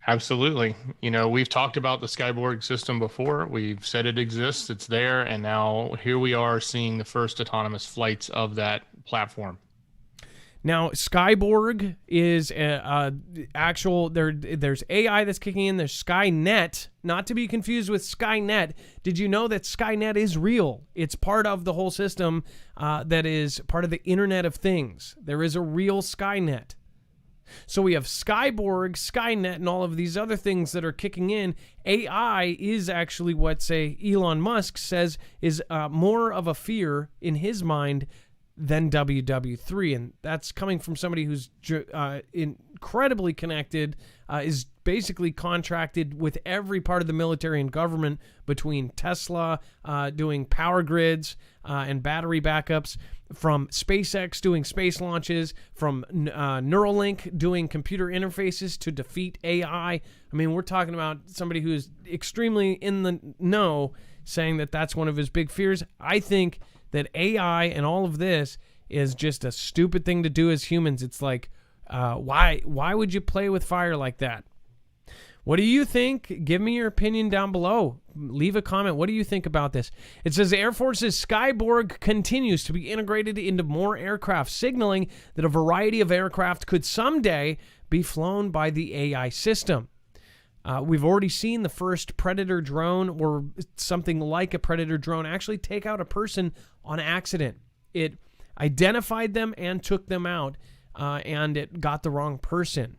Absolutely. You know, we've talked about the Skyborg system before. We've said it exists, it's there, and now here we are seeing the first autonomous flights of that platform. Now, Skyborg is actual. There's AI that's kicking in. There's Skynet, not to be confused with Skynet. Did you know that Skynet is real? It's part of the whole system that is part of the Internet of Things. There is a real Skynet. So we have Skyborg, Skynet, and all of these other things that are kicking in. AI is actually what, say, Elon Musk says is more of a fear in his mind than WW3, and that's coming from somebody who's incredibly connected, is basically contracted with every part of the military and government, between Tesla doing power grids and battery backups, from SpaceX doing space launches, from Neuralink doing computer interfaces to defeat AI. I mean, we're talking about somebody who is extremely in the know, saying that that's one of his big fears. I think that AI and all of this is just a stupid thing to do as humans. It's like, why would you play with fire like that? What do you think? Give me your opinion down below. Leave a comment. What do you think about this? It says the Air Force's Skyborg continues to be integrated into more aircraft, signaling that a variety of aircraft could someday be flown by the AI system. We've already seen the first Predator drone, or something like a Predator drone, actually take out a person on accident. It identified them and took them out, and it got the wrong person.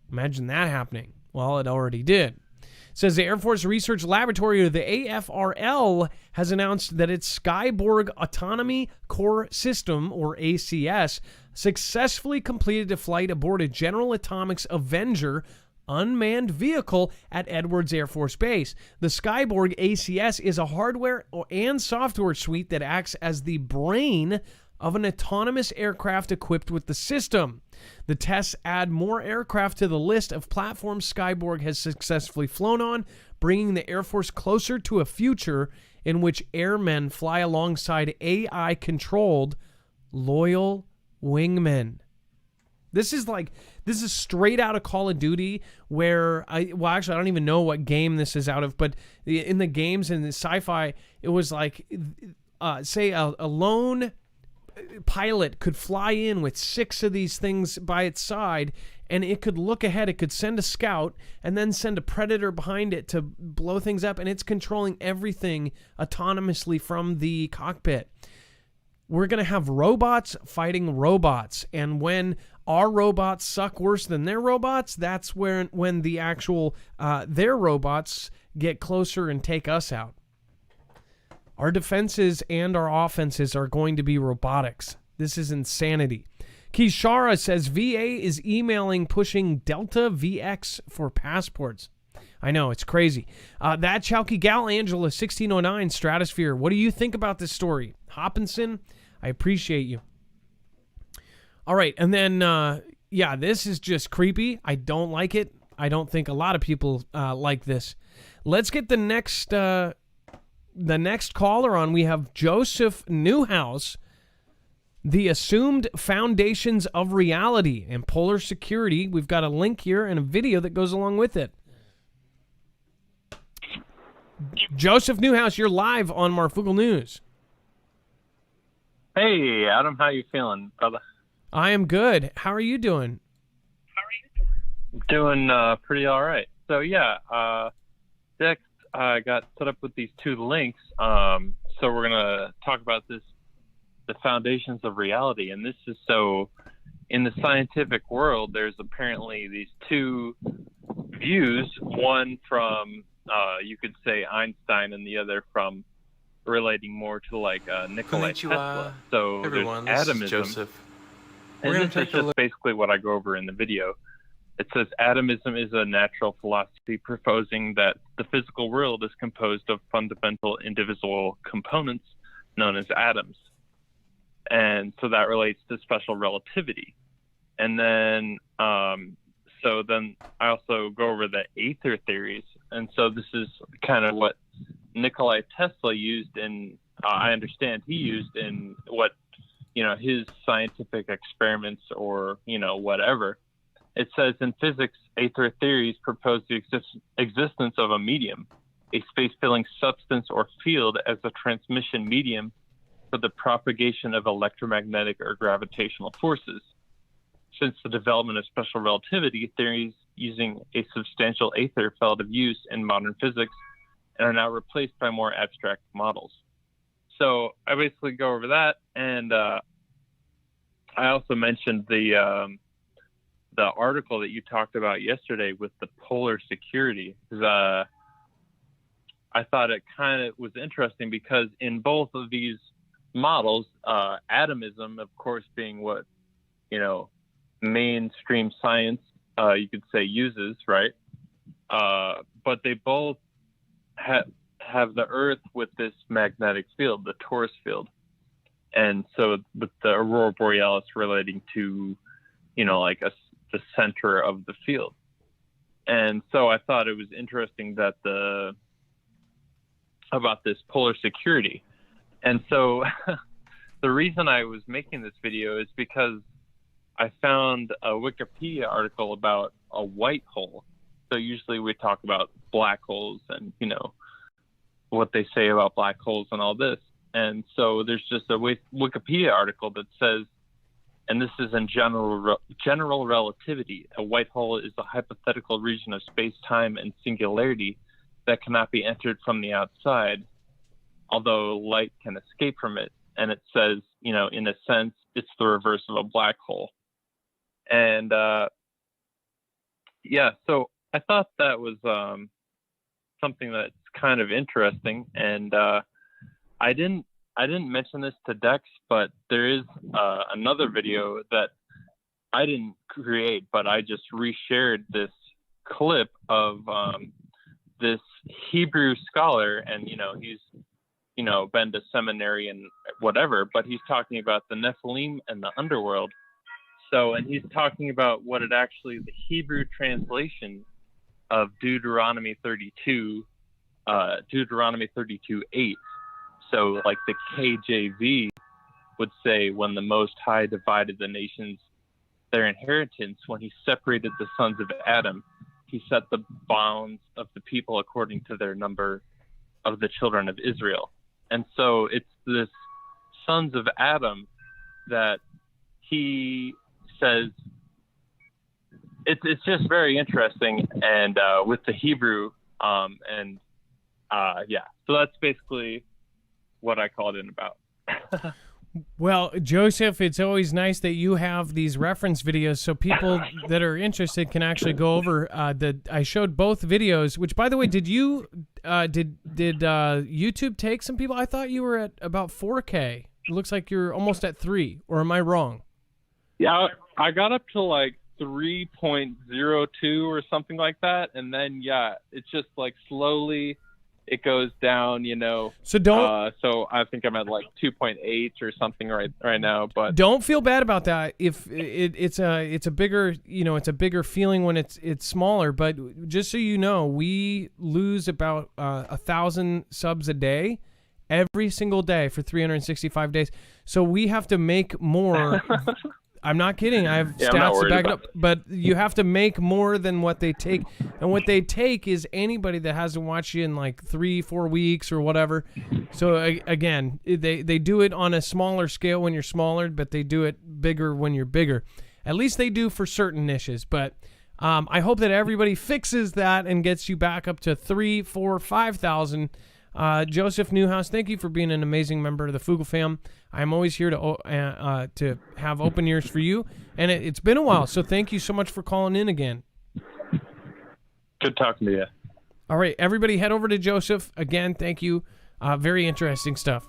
Imagine that happening. Well, it already did. It says the Air Force Research Laboratory, or the AFRL, has announced that its Skyborg Autonomy Core System, or ACS, successfully completed a flight aboard a General Atomics Avenger unmanned vehicle at Edwards Air Force Base. The Skyborg ACS is a hardware and software suite that acts as the brain of an autonomous aircraft equipped with the system. The tests add more aircraft to the list of platforms Skyborg has successfully flown on, bringing the Air Force closer to a future in which airmen fly alongside AI-controlled, loyal wingmen. This is straight out of Call of Duty, where I don't even know what game this is out of, but in the games and the sci-fi, it was like, say a lone pilot could fly in with 6 of these things by its side, and it could look ahead. It could send a scout and then send a Predator behind it to blow things up, and it's controlling everything autonomously from the cockpit. We're going to have robots fighting robots, and when our robots suck worse than their robots, that's when the actual their robots get closer and take us out. Our defenses and our offenses are going to be robotics. This is insanity. Kishara says VA is emailing pushing Delta VX for passports. I know, it's crazy. That Chowky Gal Angela 1609 Stratosphere. What do you think about this story? Hopkinson, I appreciate you. All right, and then, this is just creepy. I don't like it. I don't think a lot of people like this. Let's get the next caller on. We have Joseph Newhouse, The Assumed Foundations of Reality and Polar Security. We've got a link here and a video that goes along with it. Joseph Newhouse, you're live on Marfoogle News. Hey, Adam, how you feeling, brother? I am good. How are you doing? Doing pretty all right. So, Dex got set up with these 2 links. So we're going to talk about the foundations of reality. And this is so, in the scientific world, there's apparently these 2 views, one from, you could say, Einstein, and the other from relating more to like Nikola Tesla. So everyone, there's this atomism. is Joseph. And this is just basically what I go over in the video. It says atomism is a natural philosophy proposing that the physical world is composed of fundamental indivisible components known as atoms. And so that relates to special relativity. And then, so then I also go over the aether theories. And so this is kind of what Nikolai Tesla used in, I understand he used in what, his scientific experiments or, whatever. It says in physics, aether theories propose the existence of a medium, a space-filling substance or field as a transmission medium for the propagation of electromagnetic or gravitational forces. Since the development of special relativity, theories using a substantial aether fell out of use in modern physics and are now replaced by more abstract models. So I basically go over that, and I also mentioned the article that you talked about yesterday with the polar security. I thought it kind of was interesting because in both of these models, atomism, of course, being what, mainstream science, you could say, uses, right? But they both have the Earth with this magnetic field, the torus field. And so with the aurora borealis relating to, the center of the field. And so I thought it was interesting that about this polar security. And so the reason I was making this video is because I found a Wikipedia article about a white hole. So usually we talk about black holes and, what they say about black holes and all this. And so there's just a Wikipedia article that says, and this is in general relativity, a white hole is a hypothetical region of space-time and singularity that cannot be entered from the outside, although light can escape from it. And it says, in a sense, it's the reverse of a black hole. And so I thought that was something that's kind of interesting. And I didn't mention this to Dex, but there is another video that I didn't create, but I just reshared this clip of this Hebrew scholar, and he's been to seminary and whatever, but he's talking about the Nephilim and the underworld. So, and he's talking about what it actually, the Hebrew translation of Deuteronomy 32:8. So like the KJV would say, when the Most High divided the nations their inheritance, when he separated the sons of Adam, he set the bounds of the people according to their number of the children of Israel. And so it's this sons of Adam that he says, it's just very interesting. And with the Hebrew, so that's basically what I called in about. Well, Joseph, it's always nice that you have these reference videos so people that are interested can actually go over. I showed both videos, which, by the way, did YouTube take some people? I thought you were at about 4K. It looks like you're almost at 3, or am I wrong? Yeah, I got up to like 3.02 or something like that, and then it's just like slowly it goes down, So don't. So I think I'm at like 2.8 or something right now. But don't feel bad about that. If it's a bigger, it's a bigger feeling when it's smaller. But just so you know, we lose about 1,000 subs a day, every single day for 365 days. So we have to make more. I'm not kidding. I have stats to back it up. But you have to make more than what they take. And what they take is anybody that hasn't watched you in like 3-4 weeks or whatever. So again, they do it on a smaller scale when you're smaller, but they do it bigger when you're bigger. At least they do for certain niches. But I hope that everybody fixes that and gets you back up to 3, 4, 5,000. Joseph Newhouse, thank you for being an amazing member of the Foogle fam. I'm always here to have open ears for you, and it's been a while, so thank you so much for calling in again. Good talking to you. All right, everybody head over to Joseph. Again, thank you. Very interesting stuff.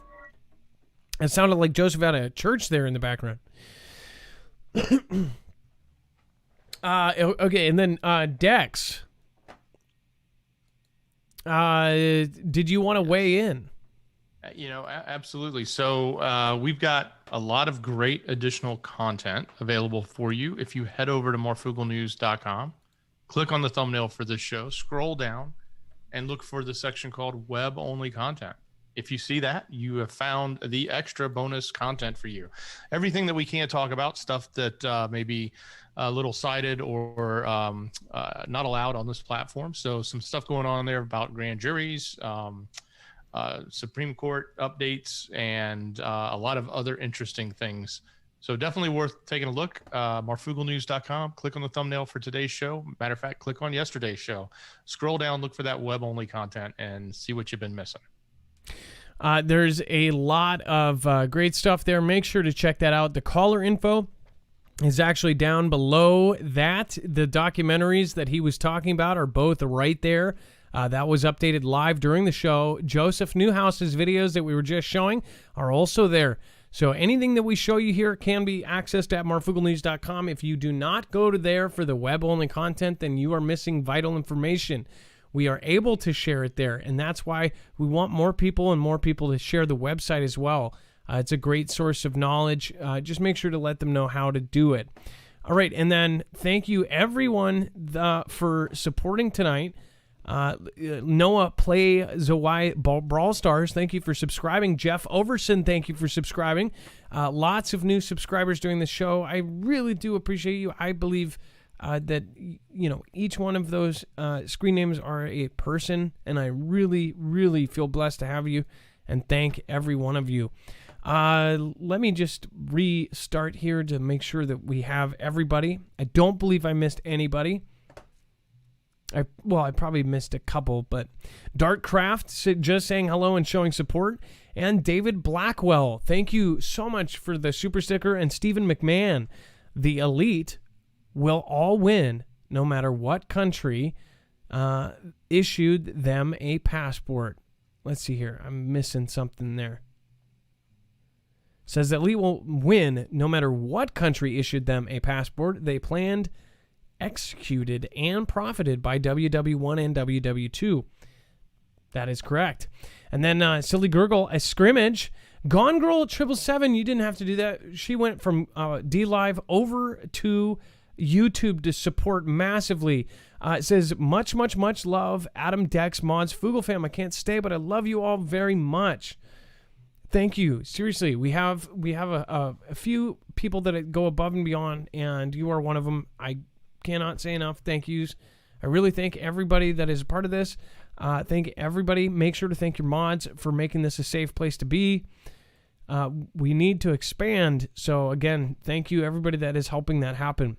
It sounded like Joseph had a church there in the background. Okay, and then Dex. Did you want to weigh in? Absolutely. So we've got a lot of great additional content available for you. If you head over to marfooglenews.com, click on the thumbnail for this show, scroll down, and look for the section called Web-Only Content. If you see that, you have found the extra bonus content for you. Everything that we can't talk about, stuff that may be a little cited or not allowed on this platform. So some stuff going on there about grand juries, Supreme Court updates, and a lot of other interesting things. So definitely worth taking a look. marfooglenews.com. Click on the thumbnail for today's show. Matter of fact, click on yesterday's show. Scroll down, look for that web-only content, and see what you've been missing. There's a lot of great stuff there. Make sure to check that out. The caller info is actually down below that. The documentaries that he was talking about are both right there. That was updated live during the show. Joseph Newhouse's videos that we were just showing are also there. So anything that we show you here can be accessed at marfooglenews.com. If you do not go to there for the web-only content, then you are missing vital information. We are able to share it there, and that's why we want more people to share the website as well. It's a great source of knowledge. Just make sure to let them know how to do it. All right, and then thank you, everyone, for supporting tonight. Noah Play Zawai Brawl Stars, thank you for subscribing. Jeff Overson, thank you for subscribing. Lots of new subscribers during the show. I really do appreciate you. I believe that each one of those screen names are a person, and I really, really feel blessed to have you, and thank every one of you. Let me just restart here to make sure that we have everybody. I don't believe I missed anybody. I probably missed a couple, but Dartcraft just saying hello and showing support. And David Blackwell, thank you so much for the super sticker. And Stephen McMahon, the elite will all win no matter what country issued them a passport. Let's see here. I'm missing something there. Says that elite will win no matter what country issued them a passport. They planned, executed, and profited by WW1 and WW2. That is correct. And then Silly Gurgle, a scrimmage. Gone Girl 777, you didn't have to do that. She went from D-Live over to YouTube to support massively. It says, much, much, much love, Adam, Dex, Mods, Foogle fam. I can't stay, but I love you all very much. Thank you. Seriously, we have a few people that go above and beyond, and you are one of them. I cannot say enough thank yous. I really thank everybody that is a part of this. Thank everybody. Make sure to thank your mods for making this a safe place to be. We need to expand. So again, thank you everybody that is helping that happen.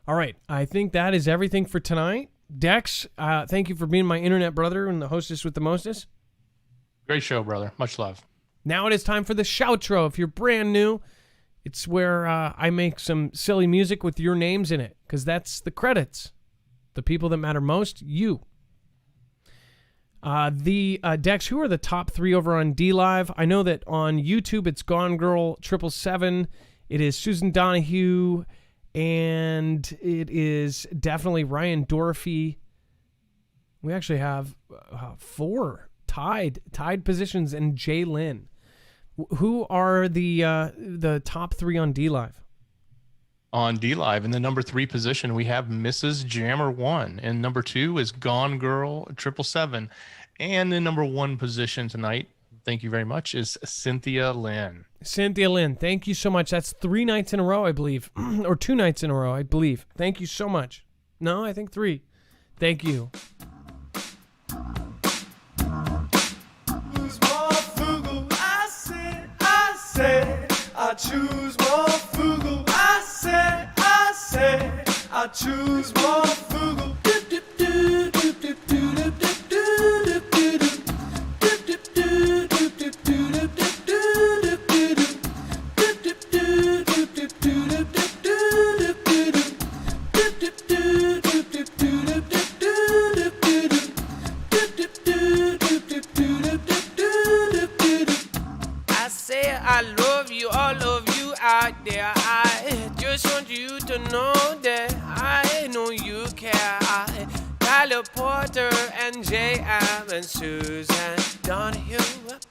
All right. I think that is everything for tonight. Dex, thank you for being my internet brother and the hostess with the mostest. Great show, brother. Much love. Now it is time for the shoutro. If you're brand new, it's where I make some silly music with your names in it, because that's the credits. The people that matter most, you. Dex, who are the top three over on D-Live? I know that on YouTube it's Gone Girl 777. It is Susan Donahue, and it is definitely Ryan Dorothy. We actually have four tied positions, and Jay Lynn. Who are the top three on D-Live? On D-Live, in the number 3 position, we have Mrs. Jammer 1. And number 2 is Gone Girl 777. And the number 1 position tonight, thank you very much, is Cynthia Lynn. Cynthia Lynn, thank you so much. That's 3 nights in a row, I believe. Or 2 nights in a row, I believe. Thank you so much. No, I think 3. Thank you. I choose Marfoogle. I said, I choose Marfoogle. I say I love you, all of you out there. I just want you to to know that I know you care. Tyler Porter and J.M. and Susan Donahue.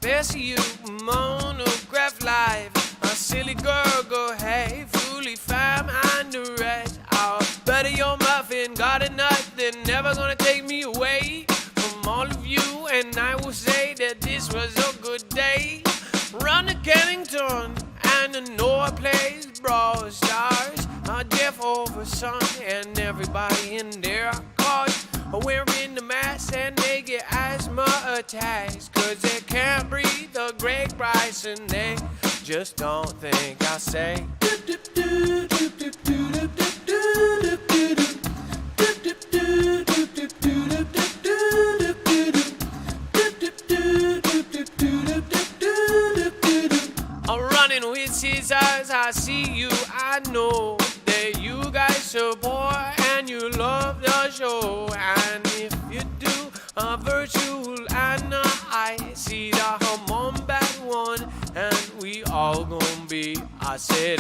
Best you, Monograph Live. A silly girl, go hey, fully fam and the rest. I'll better your muffin, got a nut, they're never gonna take me away from all of you. And I will say that this was a good day. Run to Kennington and the Noah plays Brawl Stars. Jeff Overson and everybody in there caught wearing the mask and they get asthma attacks. Cause they can't breathe the Greg Price and they just don't think I say. I'm running with scissors, I see you, I know that you guys support and you love the show. And if you do a virtual and I see the on back one and we all gonna be, I said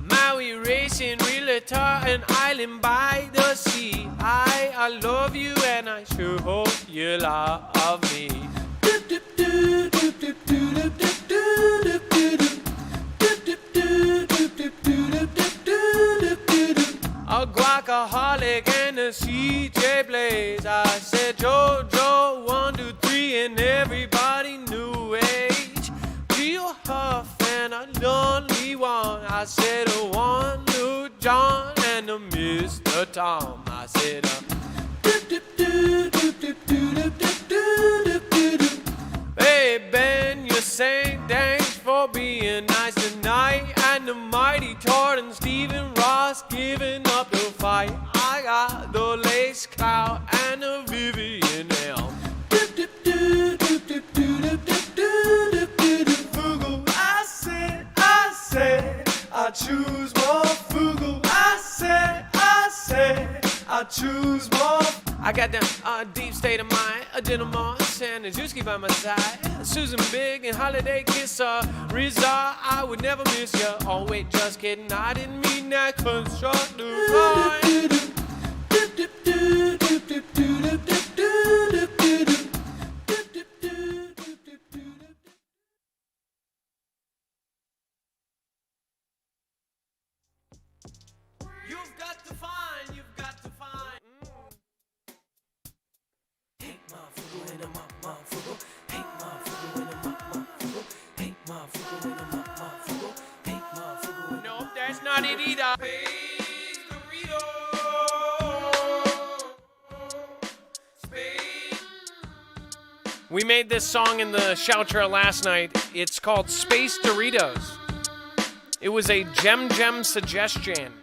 Maui racing realtor, an island by the sea. I love you and I sure hope you love me. A guacaholic and a CJ Blaze. I said JoJo 1, 2, 3 and everybody new age. Geo Huff and a lonely one. I said a one Lou John and a Mr. Tom. I said Hey Ben, you're saying thanks for being nice tonight. And the mighty Tord and Stephen Ross giving up the fight. I got the Lace Cloud and the Vivian Elm. Marfoogle, I said, I choose Marfoogle. I said, I choose Marfoogle. I got that deep state of mind, a gentle Moss and a Juicy by my side. Susan Big and Holiday Kisser, Rizza, I would never miss ya. Oh wait, just kidding, I didn't mean that constructive line. You've got to find. Hey, Marfoogle and a Marfoogle. Hey, Marfoogle and a Marfoogle. Hey, Marfoogle and a Marfoogle. Hey, Marfoogle. Nope, that's not it either. Space Dorito. Space. We made this song in the shout trail last night. It's called Space Doritos. It was a Gem suggestion.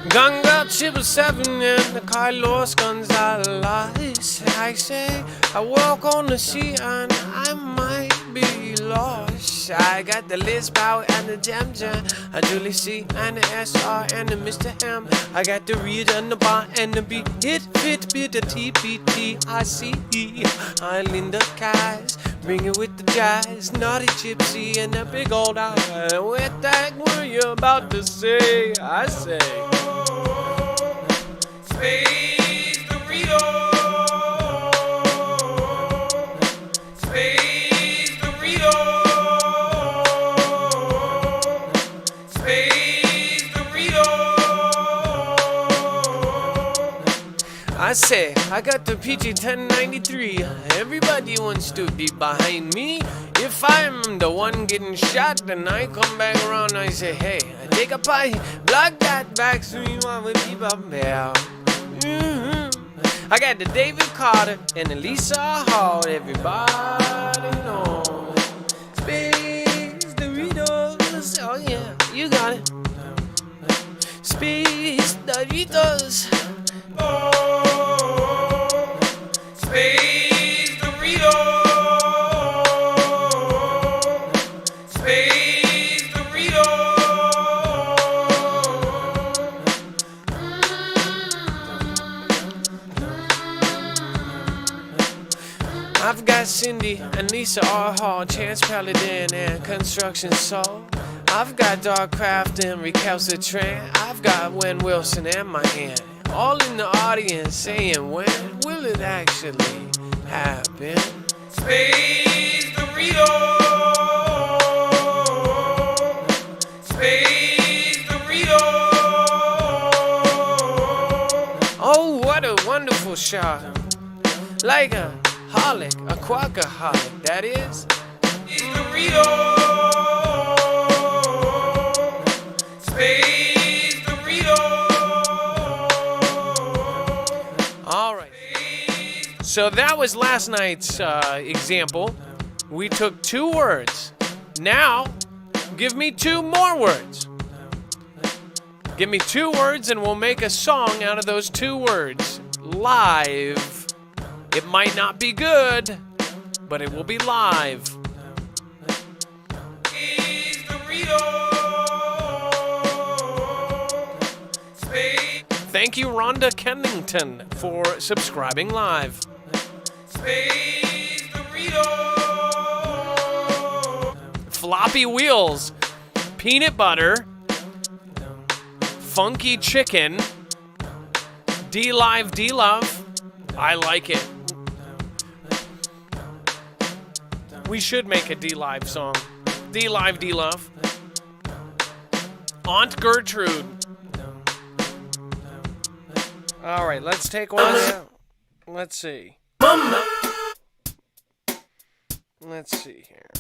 Ganga 777 and the Carlos Gonzalez. I say I walk on the sea and I might be lost. I got the Lisbow and the Jam, a Julie C and the SR and the Mr. M. I got the read and the bar and the beat. Hit fit bit the TPT. I see I Linda Kais. Bring it with the jazz, naughty gypsy and that big old eye. What that were you about to say? I say Space Dorito. Space Dorito. Space Dorito. I say, I got the PG 1093. Everybody wants to be behind me. If I'm the one getting shot, then I come back around and I say, hey, I take a pie, block that back, so you want to keep up there. I got the David Carter and the Lisa Hall. Everybody knows. Space Doritos. Oh, yeah, you got it. Space Doritos. Oh, Space Doritos. Space Doritos. I've got Cindy and Lisa R. Hall, Chance Paladin and Construction Soul. I've got Darkcraft and Recalcitrant. I've got Wen Wilson and my aunt. All in the audience saying, when will it actually happen? Space Doritos. Space Doritos. Oh, what a wonderful shot. Like a holic, a quackaholic, that is. Space Doritos. Space Doritos. All right. So that was last night's example. We took 2 words. Now, give me 2 more words. Give me 2 words and we'll make a song out of those 2 words. Live. It might not be good, but it will be live. Space Doritos. Thank you, Rhonda Kennington, for subscribing live. Space Doritos. Floppy wheels, peanut butter, funky chicken, D-Live, D-Love. I like it. We should make a D-Live song. D-Live, D-Love. Aunt Gertrude. All right, let's take one out. Let's see. Let's see here.